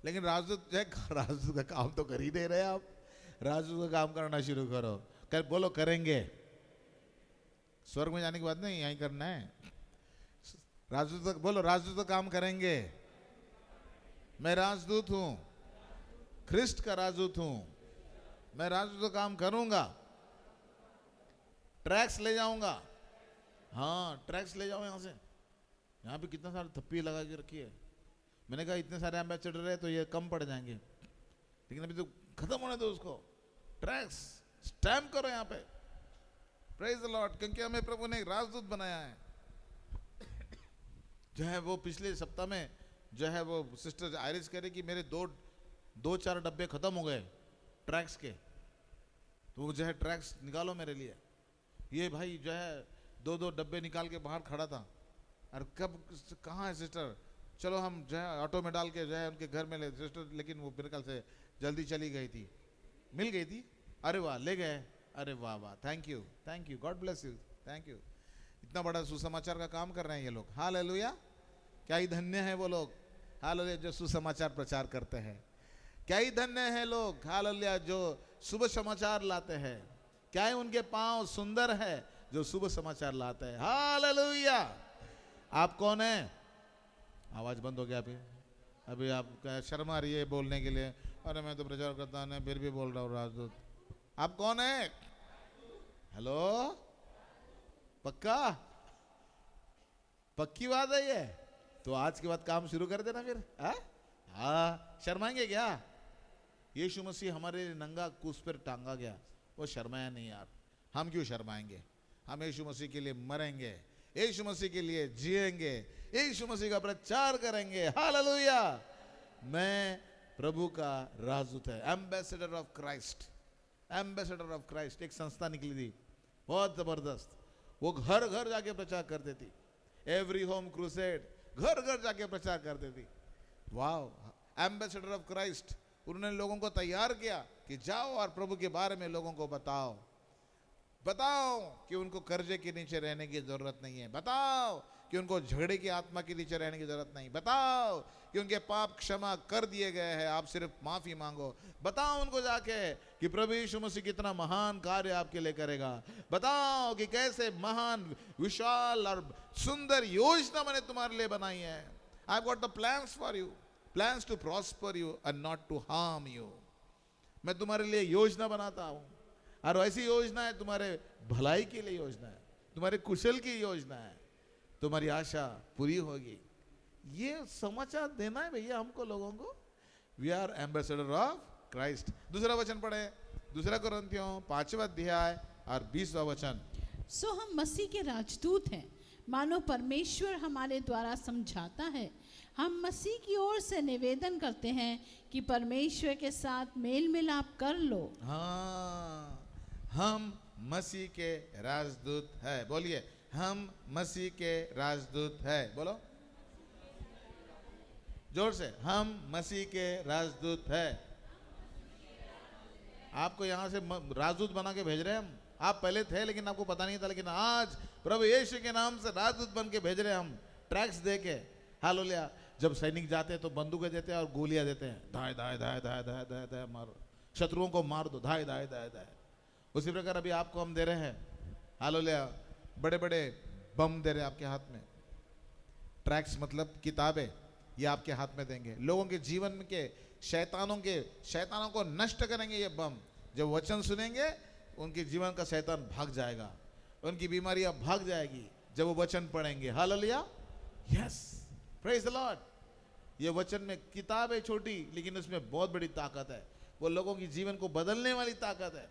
लेकिन राजदूत राजदूत का काम तो कर ही नहीं रहे आप। राजदूत का काम करना शुरू करो। बोलो करेंगे। स्वर्ग में जाने की बात नहीं, यहीं करना है। राजदूत बोलो, राजदूत का काम करेंगे। मैं राजदूत हूं, ख्रिस्ट का राजदूत हूं। मैं राजदूत का काम करूंगा। ट्रैक्स ले जाऊंगा। हाँ ट्रैक्स ले जाओ यहां से। यहां पे कितना सारा थप्पी लगा के रखी है। मैंने कहा इतने सारे एम्बेसडर है तो ये कम पड़ जाएंगे, लेकिन अभी तो खत्म होने दो उसको। ट्रैक्स स्टैम्प करो यहाँ पे। Praise the Lord. क्योंकि हमें प्रभु ने एक राजदूत बनाया है। जो है वो पिछले सप्ताह में जो है वो सिस्टर आयरिस कह रही कि मेरे दो चार डब्बे खत्म हो गए ट्रैक्स के, तो वो जो है ट्रैक्स निकालो मेरे लिए। ये भाई जो है दो डब्बे निकाल के बाहर खड़ा था। और कब कहाँ है सिस्टर, चलो हम जो है ऑटो में डाल के जो है उनके घर में ले सिस्टर, लेकिन वो मेरे ख्याल से जल्दी चली गई थी, मिल गई थी। अरे वाह ले गए। अरे वाह वाह, thank you God bless you, thank you. इतना बड़ा सुसमाचार का काम कर रहे हैं ये लोग। हालेलुया। क्या ही धन्य है वो लोग, हालेलुया, जो सुसमाचार प्रचार करते हैं। क्या ही धन्य है लोग, हालेलुया, जो शुभ समाचार लाते हैं। क्या ही उनके पांव सुंदर है जो शुभ समाचार लाते हैं। हालेलुया। आप कौन है? आवाज बंद हो गया अभी आप शर्म आ रही है बोलने के लिए। अरे मैं तो प्रचार करता हूं, फिर भी बोल रहा हूँ राजदूत। आप कौन है? हेलो, पक्का? पक्की बात है ये? तो आज के बाद काम शुरू कर देना फिर। हाँ, शर्माएंगे क्या? यीशु मसीह हमारे नंगा क्रूस पर टांगा गया, वो शर्माया नहीं यार। हम क्यों शर्माएंगे? हम यीशु मसीह के लिए मरेंगे, यीशु मसीह के लिए जिएंगे, यीशु मसीह का प्रचार करेंगे। हालेलुया। मैं प्रभु का राजदूत है, ambassador of Christ. Ambassador of Christ एक संस्था निकली थी बहुत जबरदस्त। वो घर घर जाके प्रचार करती थी। एवरी होम क्रूसेड, घर घर जाके प्रचार करती थी। वाह, एम्बेसडर ऑफ क्राइस्ट। उन्होंने लोगों को तैयार किया कि जाओ और प्रभु के बारे में लोगों को बताओ कि उनको कर्जे के नीचे रहने की जरूरत नहीं है। बताओ कि उनको झगड़े की आत्मा के नीचे रहने की जरूरत नहीं। बताओ कि उनके पाप क्षमा कर दिए गए हैं, आप सिर्फ माफी मांगो। बताओ उनको जाके कि प्रभु यीशु मसीह कितना महान कार्य आपके लिए करेगा। बताओ कि कैसे महान, विशाल और सुंदर योजना मैंने तुम्हारे लिए बनाई है। I got the plans for you, plans to prosper you and not to harm you. मैं तुम्हारे लिए योजना बनाता हूं, और ऐसी योजना है तुम्हारे भलाई के लिए, योजना है तुम्हारे कुशल की योजना है। तुम्हारी आशा पूरी होगी। ये समाचार देना है भैया हमको, लोगों को। We are ambassador of Christ. दूसरा वचन पढ़े, दूसरा कोरिन्थियों 5वां अध्याय और 20वां वचन। सो हम मसीह के राजदूत हैं, मानो परमेश्वर हमारे द्वारा समझाता है। हम मसीह की ओर से निवेदन करते हैं कि परमेश्वर के साथ मेल मिलाप कर लो। हाँ, हम मसीह के राजदूत है। बोलिए, हम मसीह के राजदूत है। बोलो जोर से, हम मसीह के राजदूत है। आपको यहां से राजदूत बना के भेज रहे हैं हम। आप पहले थे लेकिन आपको पता नहीं था, लेकिन आज प्रभु यीशु के नाम से राजदूत बन के भेज रहे हैं हम, ट्रैक्स दे के। हालेलुया। जब सैनिक जाते हैं तो बंदूकें देते हैं और गोलियां देते हैं, धाय धाय धाय धाय धाय धाय धाय मारो, शत्रुओं को मार दो, धाय धाय धाय धाय। उसी प्रकार अभी आपको हम दे रहे हैं, हालेलुया, बड़े बड़े बम दे रहे हैं आपके हाथ में। ट्रैक्स मतलब किताबें, ये आपके हाथ में देंगे। लोगों के जीवन के शैतानों को नष्ट करेंगे ये बम। जब वचन सुनेंगे उनके जीवन का शैतान भाग जाएगा, उनकी बीमारियां भाग जाएगी जब वो वचन पढ़ेंगे। Hallelujah, yes, praise the Lord. ये वचन में किताब है छोटी, लेकिन उसमें बहुत बड़ी ताकत है। वो लोगों की जीवन को बदलने वाली ताकत है।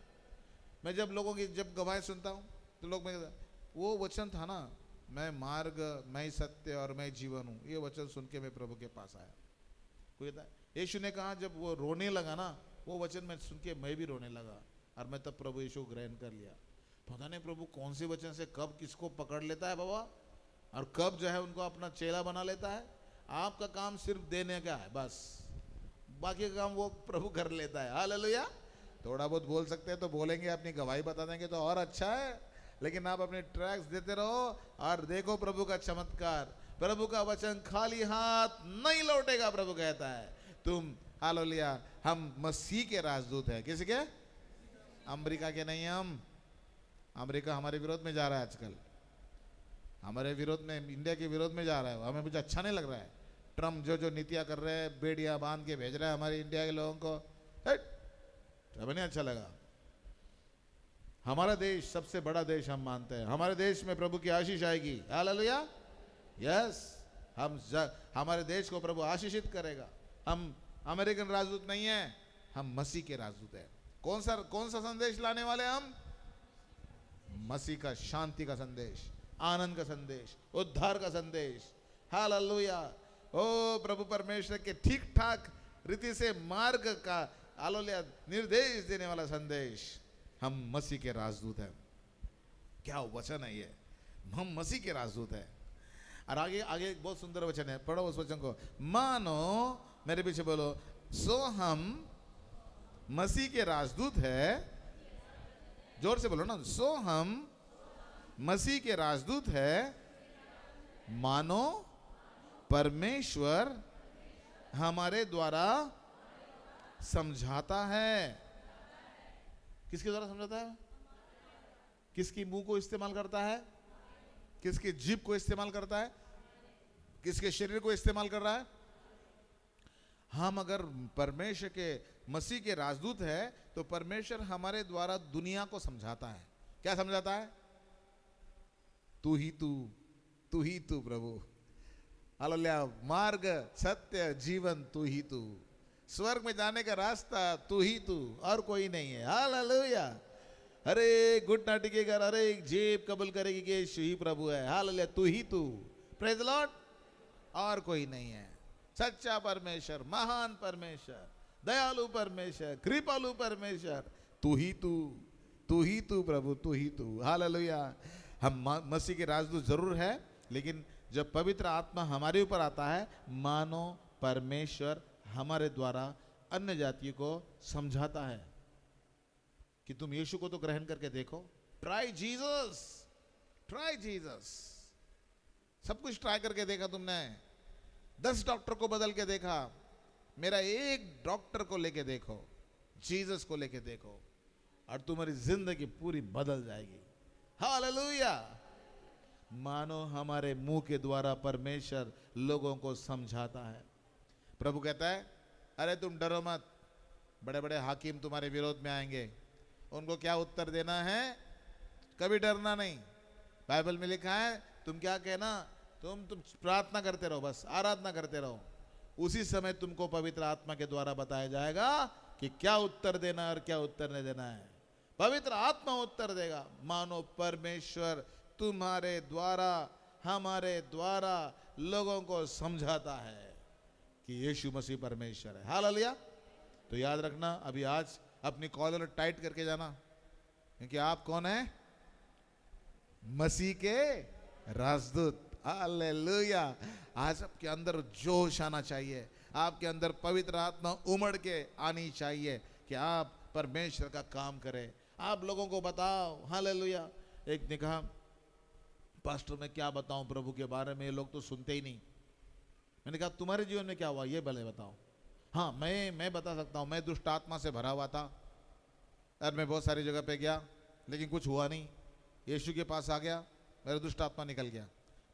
मैं जब लोगों की जब गवाही सुनता हूँ तो लोग मैं वो वचन था ना, मैं मार्ग, मैं सत्य और मैं जीवन हूँ, ये वचन सुन के मैं प्रभु के पास आया। कोई कहता है यीशु ने कहा जब वो रोने लगा ना, वो वचन मैं सुन के मैं भी रोने लगा और मैं तब प्रभु यीशु को ग्रहण कर लिया। पता नहीं प्रभु कौन से वचन से कब किसको पकड़ लेता है बाबा, और कब जो है उनको अपना चेला बना लेता है। आपका काम सिर्फ देने का है बस, बाकी का काम वो प्रभु कर लेता है। हालेलुया। थोड़ा बहुत बोल सकते हैं तो बोलेंगे, अपनी गवाही बता देंगे तो और अच्छा है, लेकिन आप अपने ट्रैक्स देते रहो और देखो प्रभु का चमत्कार। प्रभु का वचन खाली हाथ नहीं लौटेगा। प्रभु कहता है तुम, हालेलुया, हम मसीह के राजदूत हैं। किसके? अमेरिका के नहीं। हम अमेरिका हमारे विरोध में जा रहा है आजकल, हमारे विरोध में, इंडिया के विरोध में जा रहा है। हमें मुझे अच्छा नहीं लग रहा है। ट्रम्प जो जो नीतियां कर रहे हैं, बेड़ियां बांध के भेज रहा है हमारे इंडिया के लोगों को, हमें नहीं अच्छा लगा। हमारा देश सबसे बड़ा देश हम मानते हैं। हमारे देश में प्रभु की आशीष आएगी। हालेलुया। यस, हमारे देश को प्रभु आशीषित करेगा। हम अमेरिकन राजदूत नहीं है, हम मसीह के राजदूत हैं। कौन सा संदेश लाने वाले? हम मसीह का शांति का संदेश, आनंद का संदेश, उद्धार का संदेश। हालेलुया। ओ प्रभु परमेश्वर के ठीक ठाक रीति से मार्ग का, हालेलुया, निर्देश देने वाला संदेश। हम मसीह के राजदूत हैं। क्या वचन है ये, हम मसीह के राजदूत हैं। और आगे आगे एक बहुत सुंदर वचन है, पढ़ो उस वचन को। मानो, मेरे पीछे बोलो, सो हम मसीह के राजदूत है। जोर से बोलो ना, सो हम मसीह के राजदूत है, मानो परमेश्वर हमारे द्वारा समझाता है। किसके द्वारा समझाता है? किसकी मुंह को इस्तेमाल करता है? किसके जीभ को इस्तेमाल करता है? किसके शरीर को इस्तेमाल कर रहा है? हम अगर परमेश्वर के, मसीह के राजदूत है, तो परमेश्वर हमारे द्वारा दुनिया को समझाता है। क्या समझाता है? तू ही तू प्रभु। हालेलुया। मार्ग, सत्य, जीवन तू ही तू। स्वर्ग में जाने का रास्ता तू ही तू, और कोई नहीं है। हालेलुया। अरे घुटना टिकेगा, अरे जेब कबूल करेगी कि यीशु ही प्रभु है। हालेलुया। तू ही तू। Praise the Lord. और कोई नहीं है। सच्चा परमेश्वर, महान परमेश्वर, दयालु परमेश्वर, कृपालु परमेश्वर, तू ही तू प्रभु, तू ही तू। हालेलुया। हम मसीह के राजदूत जरूर है, लेकिन जब पवित्र आत्मा हमारे ऊपर आता है, मानो परमेश्वर हमारे द्वारा अन्य जातियों को समझाता है कि तुम यीशु को तो ग्रहण करके देखो। Try Jesus, try Jesus. सब कुछ ट्राई करके देखा तुमने, 10 डॉक्टर को बदल के देखा, मेरा एक डॉक्टर को लेके देखो, जीसस को लेके देखो, और तुम्हारी जिंदगी पूरी बदल जाएगी। हालेलुया। मानो हमारे मुंह के द्वारा परमेश्वर लोगों को समझाता है। प्रभु कहता है, अरे तुम डरो मत, बड़े बड़े हाकिम तुम्हारे विरोध में आएंगे, उनको क्या उत्तर देना है? कभी डरना नहीं। बाइबल में लिखा है, तुम क्या कहना, तुम प्रार्थना करते रहो, बस आराधना करते रहो। उसी समय तुमको पवित्र आत्मा के द्वारा बताया जाएगा कि क्या उत्तर देना है और क्या उत्तर नहीं देना है। पवित्र आत्मा उत्तर देगा। मानो परमेश्वर तुम्हारे द्वारा, हमारे द्वारा लोगों को समझाता है कि यीशु मसीह परमेश्वर है। हालेलुया। तो याद रखना, अभी आज अपनी कॉलर टाइट करके जाना, क्योंकि आप कौन है? मसीह के राजदूत। हालेलुया। आज आपके अंदर जोश आना चाहिए, आपके अंदर पवित्र आत्मा उमड़ के आनी चाहिए कि आप परमेश्वर का काम करें, आप लोगों को बताओ। हालेलुया। एक ने कहा, पास्टर मैं क्या बताऊं प्रभु के बारे में, ये लोग तो सुनते ही नहीं। मैंने कहा तुम्हारे जीवन में क्या हुआ ये भले बताओ। हाँ मैं बता सकता हूँ। मैं दुष्ट आत्मा से भरा हुआ था और मैं बहुत सारी जगह पे गया, लेकिन कुछ हुआ नहीं। यीशु के पास आ गया, मेरा दुष्ट आत्मा निकल गया।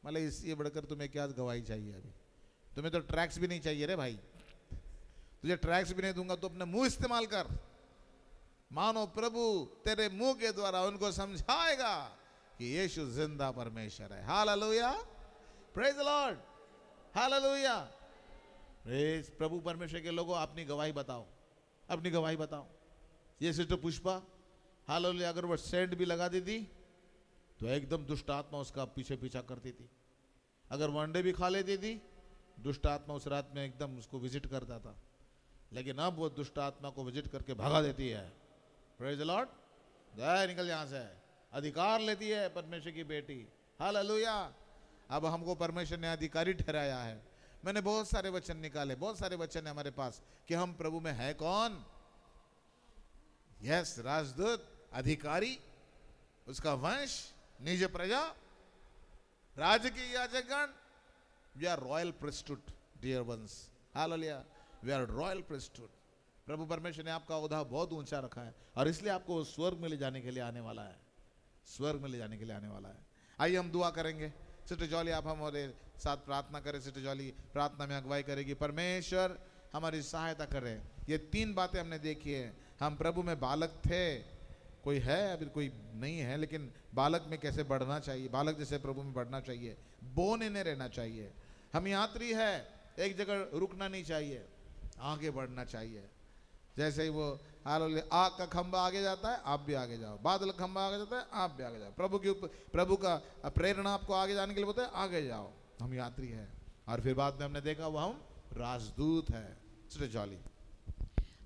मतलब इससे बढ़कर तुम्हें क्या गवाही चाहिए? अभी तुम्हें तो ट्रैक्स भी नहीं चाहिए रे भाई। तुझे ट्रैक्स भी नहीं दूंगा तो अपना मुंह इस्तेमाल कर। मानो प्रभु तेरे मुंह के द्वारा उनको समझाएगा कि यीशु जिंदा परमेश्वर है। Hallelujah. Praise the Lord. Hallelujah. Praise प्रभु परमेश्वर के लोगों, अपनी गवाही बताओ, अपनी गवाही बताओ। ये सिस्टर पुष्पा, हालेलुया, अगर वो सेंट भी लगा देती तो एकदम दुष्ट आत्मा उसका पीछे पीछा करती थी। अगर वनडे भी खा लेती थी, दुष्ट आत्मा उस रात में एकदम उसको विजिट करता था। लेकिन अब वो दुष्ट आत्मा को विजिट करके भगा देती है। प्रेज द लॉर्ड, जय, निकल यहां से, अधिकार लेती है परमेश्वर की बेटी। हालेलुया। अब हमको परमेश्वर ने अधिकारी ठहराया है। मैंने बहुत सारे वचन निकाले, बहुत सारे वचन है हमारे पास कि हम प्रभु में है कौन। यस, राजदूत, अधिकारी, उसका वंश, निज प्रजा, राजकीय याजकगण। We are royal priesthood dear ones. Hallelujah, we are royal priesthood. प्रभु परमेश्वर ने आपका ओहदा बहुत ऊंचा रखा है और इसलिए आपको स्वर्ग में ले जाने के लिए आने वाला है, स्वर्ग में ले जाने के लिए आने वाला है। आइए हम दुआ करेंगे। सिस्टर जॉली, आप हमारे साथ प्रार्थना करें। सिस्टर जॉली प्रार्थना में अगुवाई करेगी। परमेश्वर हमारी सहायता करें। ये 3 बातें हमने देखी है। हम प्रभु में बालक थे, कोई है अभी कोई नहीं है, लेकिन बालक में कैसे बढ़ना चाहिए, बालक जैसे प्रभु में बढ़ना चाहिए, बोने नहीं रहना चाहिए। हम यात्री है, एक जगह रुकना नहीं चाहिए, आगे बढ़ना चाहिए। जैसे ही वो हालेलुया, आग का खंभा आगे जाता है, आप भी आगे जाओ। बादल का खंभा आगे जाता है, आप भी आगे जाओ। प्रभु का प्रेरणा आपको आगे जाने के लिए बोलता है, आगे जाओ। हम यात्री हैं। और फिर बाद में हमने देखा वो हम राजदूत है। Sister jolly.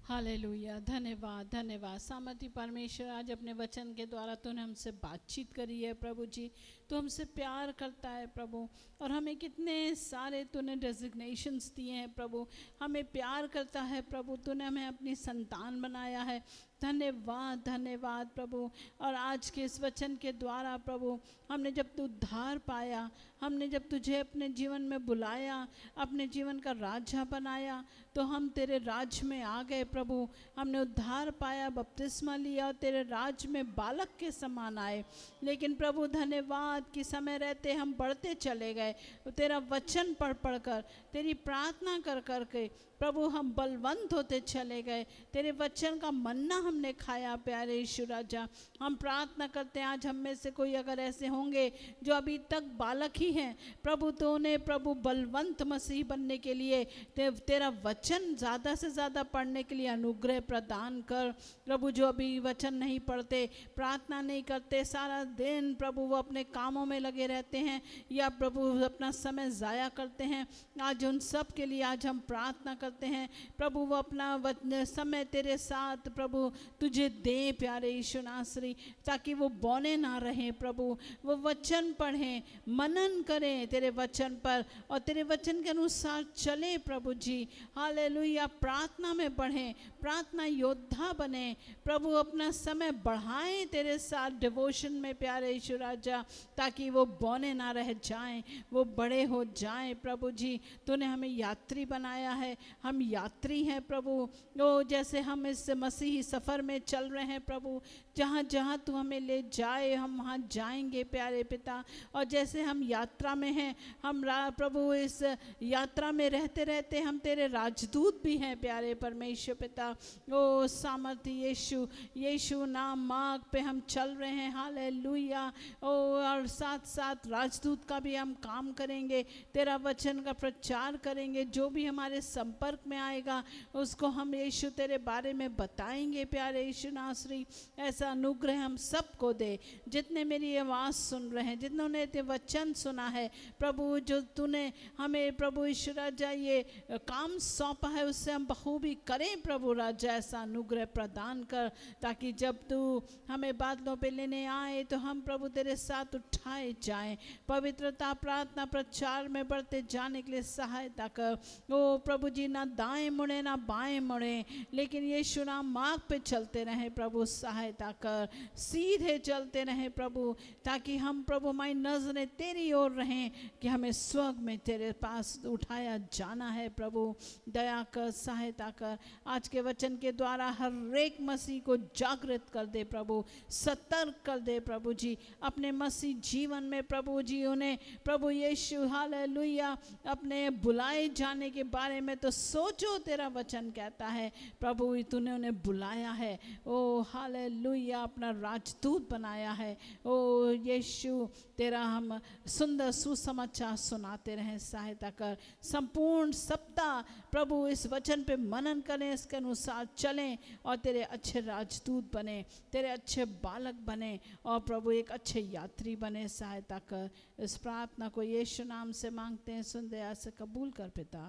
हालेलुया, धन्यवाद धन्यवाद। सामर्थी परमेश्वर, आज अपने वचन के द्वारा तूने हमसे बातचीत करी है प्रभु जी। तो हमसे प्यार करता है प्रभु, और हमें कितने सारे तूने डेजिग्नेशंस दिए हैं प्रभु। हमें प्यार करता है प्रभु, तूने हमें अपनी संतान बनाया है। धन्यवाद धन्यवाद प्रभु। और आज के इस वचन के द्वारा प्रभु, हमने जब तू उद्धार पाया, हमने जब तुझे अपने जीवन में बुलाया, अपने जीवन का राजा बनाया, तो हम तेरे राज में आ गए प्रभु। हमने उद्धार पाया, बपतिस्मा लिया और तेरे राज में बालक के समान आए। लेकिन प्रभु धन्यवाद कि समय रहते हम बढ़ते चले गए। तेरा वचन पढ़ पढ़ कर, तेरी प्रार्थना कर कर के प्रभु हम बलवंत होते चले गए। तेरे वचन का मन्ना हमने खाया प्यारे यीशु राजा। हम प्रार्थना करते हैं, आज हम में से कोई अगर ऐसे होंगे जो अभी तक बालक ही हैं प्रभु, तो उन्हें प्रभु बलवंत मसीह बनने के लिए तेरा वचन ज़्यादा से ज़्यादा पढ़ने के लिए अनुग्रह प्रदान कर प्रभु। जो अभी वचन नहीं पढ़ते, प्रार्थना नहीं करते, सारा दिन प्रभु वो अपने कामों में लगे रहते हैं या प्रभु अपना समय ज़ाया करते हैं, आज उन सब के लिए आज हम प्रार्थना करते हैं प्रभु। वो अपना समय तेरे साथ प्रभु तुझे दे प्यारे यीशु नासरी, ताकि वो बौने ना रहें प्रभु। वो वचन पढ़ें, मनन करें तेरे वचन पर और तेरे वचन के अनुसार चलें प्रभु जी। हालेलुया। प्रार्थना में बढ़ें, प्रार्थना योद्धा बने प्रभु। अपना समय बढ़ाएं तेरे साथ डिवोशन में प्यारे यीशु राजा, ताकि वो बौने ना रह जाएं, वो बड़े हो जाएं प्रभु जी। तूने हमें यात्री बनाया है, हम यात्री हैं प्रभु। वो जैसे हम इस मसीही सफ़र में चल रहे हैं प्रभु, जहाँ जहाँ तू हमें ले जाए हम वहाँ जाएंगे प्यारे पिता। और जैसे हम यात्रा में हैं, हम प्रभु इस यात्रा में रहते रहते हम तेरे राजदूत भी हैं प्यारे परमेश्वर पिता। ओ सामर्थ्य यीशु, यीशु नाम मार्ग पे हम चल रहे हैं। हालेलुया। ओ और साथ साथ राजदूत का भी हम काम करेंगे, तेरा वचन का प्रचार करेंगे। जो भी हमारे संपर्क में आएगा उसको हम यीशु तेरे बारे में बताएंगे प्यारे यीशु नासरी। ऐसा अनुग्रह हम सबको दे, जितने मेरी आवाज़ सुन रहे हैं, जिन्होंने ते वचन सुना है प्रभु, जो तूने हमें प्रभु यीशु राजा ये काम सौंपा है उससे हम बखूबी करें प्रभु राजा। ऐसा अनुग्रह प्रदान कर, ताकि जब तू हमें बादलों पे लेने आए तो हम प्रभु तेरे साथ उठाए जाएं। पवित्रता, प्रार्थना, प्रचार में बढ़ते जाने के लिए सहायता कर। ओ प्रभु जी, ना दाएं मुड़े ना बाएं मुड़े, लेकिन यीशु नाम मार्ग पे चलते रहें प्रभु। सहायता कर, सीधे चलते रहें प्रभु, ताकि हम प्रभु हमारी नजरें तेरी ओर रहें कि हमें स्वर्ग में तेरे पास उठाया जाना है प्रभु। दया कर, सहायता कर। आज के वचन के द्वारा हर एक मसीह को जागृत कर दे प्रभु, सतर्क कर दे प्रभु जी। अपने मसीह जीवन में प्रभु जी उन्हें प्रभु यीशु हालेलुया अपने बुलाए जाने के बारे में तो सोचो, तेरा वचन कहता है प्रभु तूने उन्हें बुलाया है, ओ हालेलुया, अपना राजदूत बनाया है। ओ यीशु, तेरा हम सुंदर सुसमाचार सुनाते रहें, सहायता कर। संपूर्ण सप्ताह प्रभु इस वचन पे मनन करें, इसके अनुसार चलें और तेरे अच्छे राजदूत बने, तेरे अच्छे बालक बने और प्रभु एक अच्छे यात्री बने, सहायता कर। इस प्रार्थना को यीशु नाम से मांगते हैं, सुन दया से कबूल कर पिता,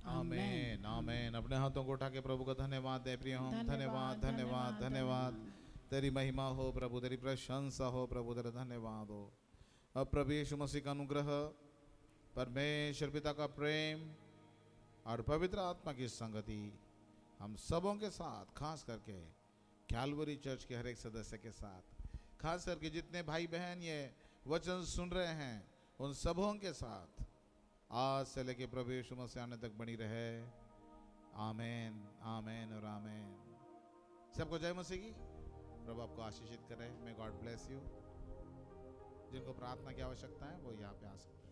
आमीन आमीन। अपने हाथों को उठा के प्रभु को धन्यवाद दे प्रिय हम। धन्यवाद धन्यवाद धन्यवाद। तेरी महिमा हो प्रभु, तेरी प्रशंसा हो प्रभु, तेरा धन्यवाद हो। अब प्रभु यीशु मसीह का अनुग्रह, परमेश्वर पिता का प्रेम और पवित्र आत्मा की संगति हम सबों के साथ, खास करके कैलवरी चर्च के हर एक सदस्य के साथ, खास करके जितने भाई बहन ये वचन सुन रहे हैं उन सबों के साथ आज से लेके प्रभु यीशु मसीह आने तक बनी रहे। आमीन आमीन और आमीन। सबको जय मसीह की। प्रभु आपको आशीषित करे। May God bless you. जिनको प्रार्थना की आवश्यकता है वो यहाँ पे आ सकते हैं।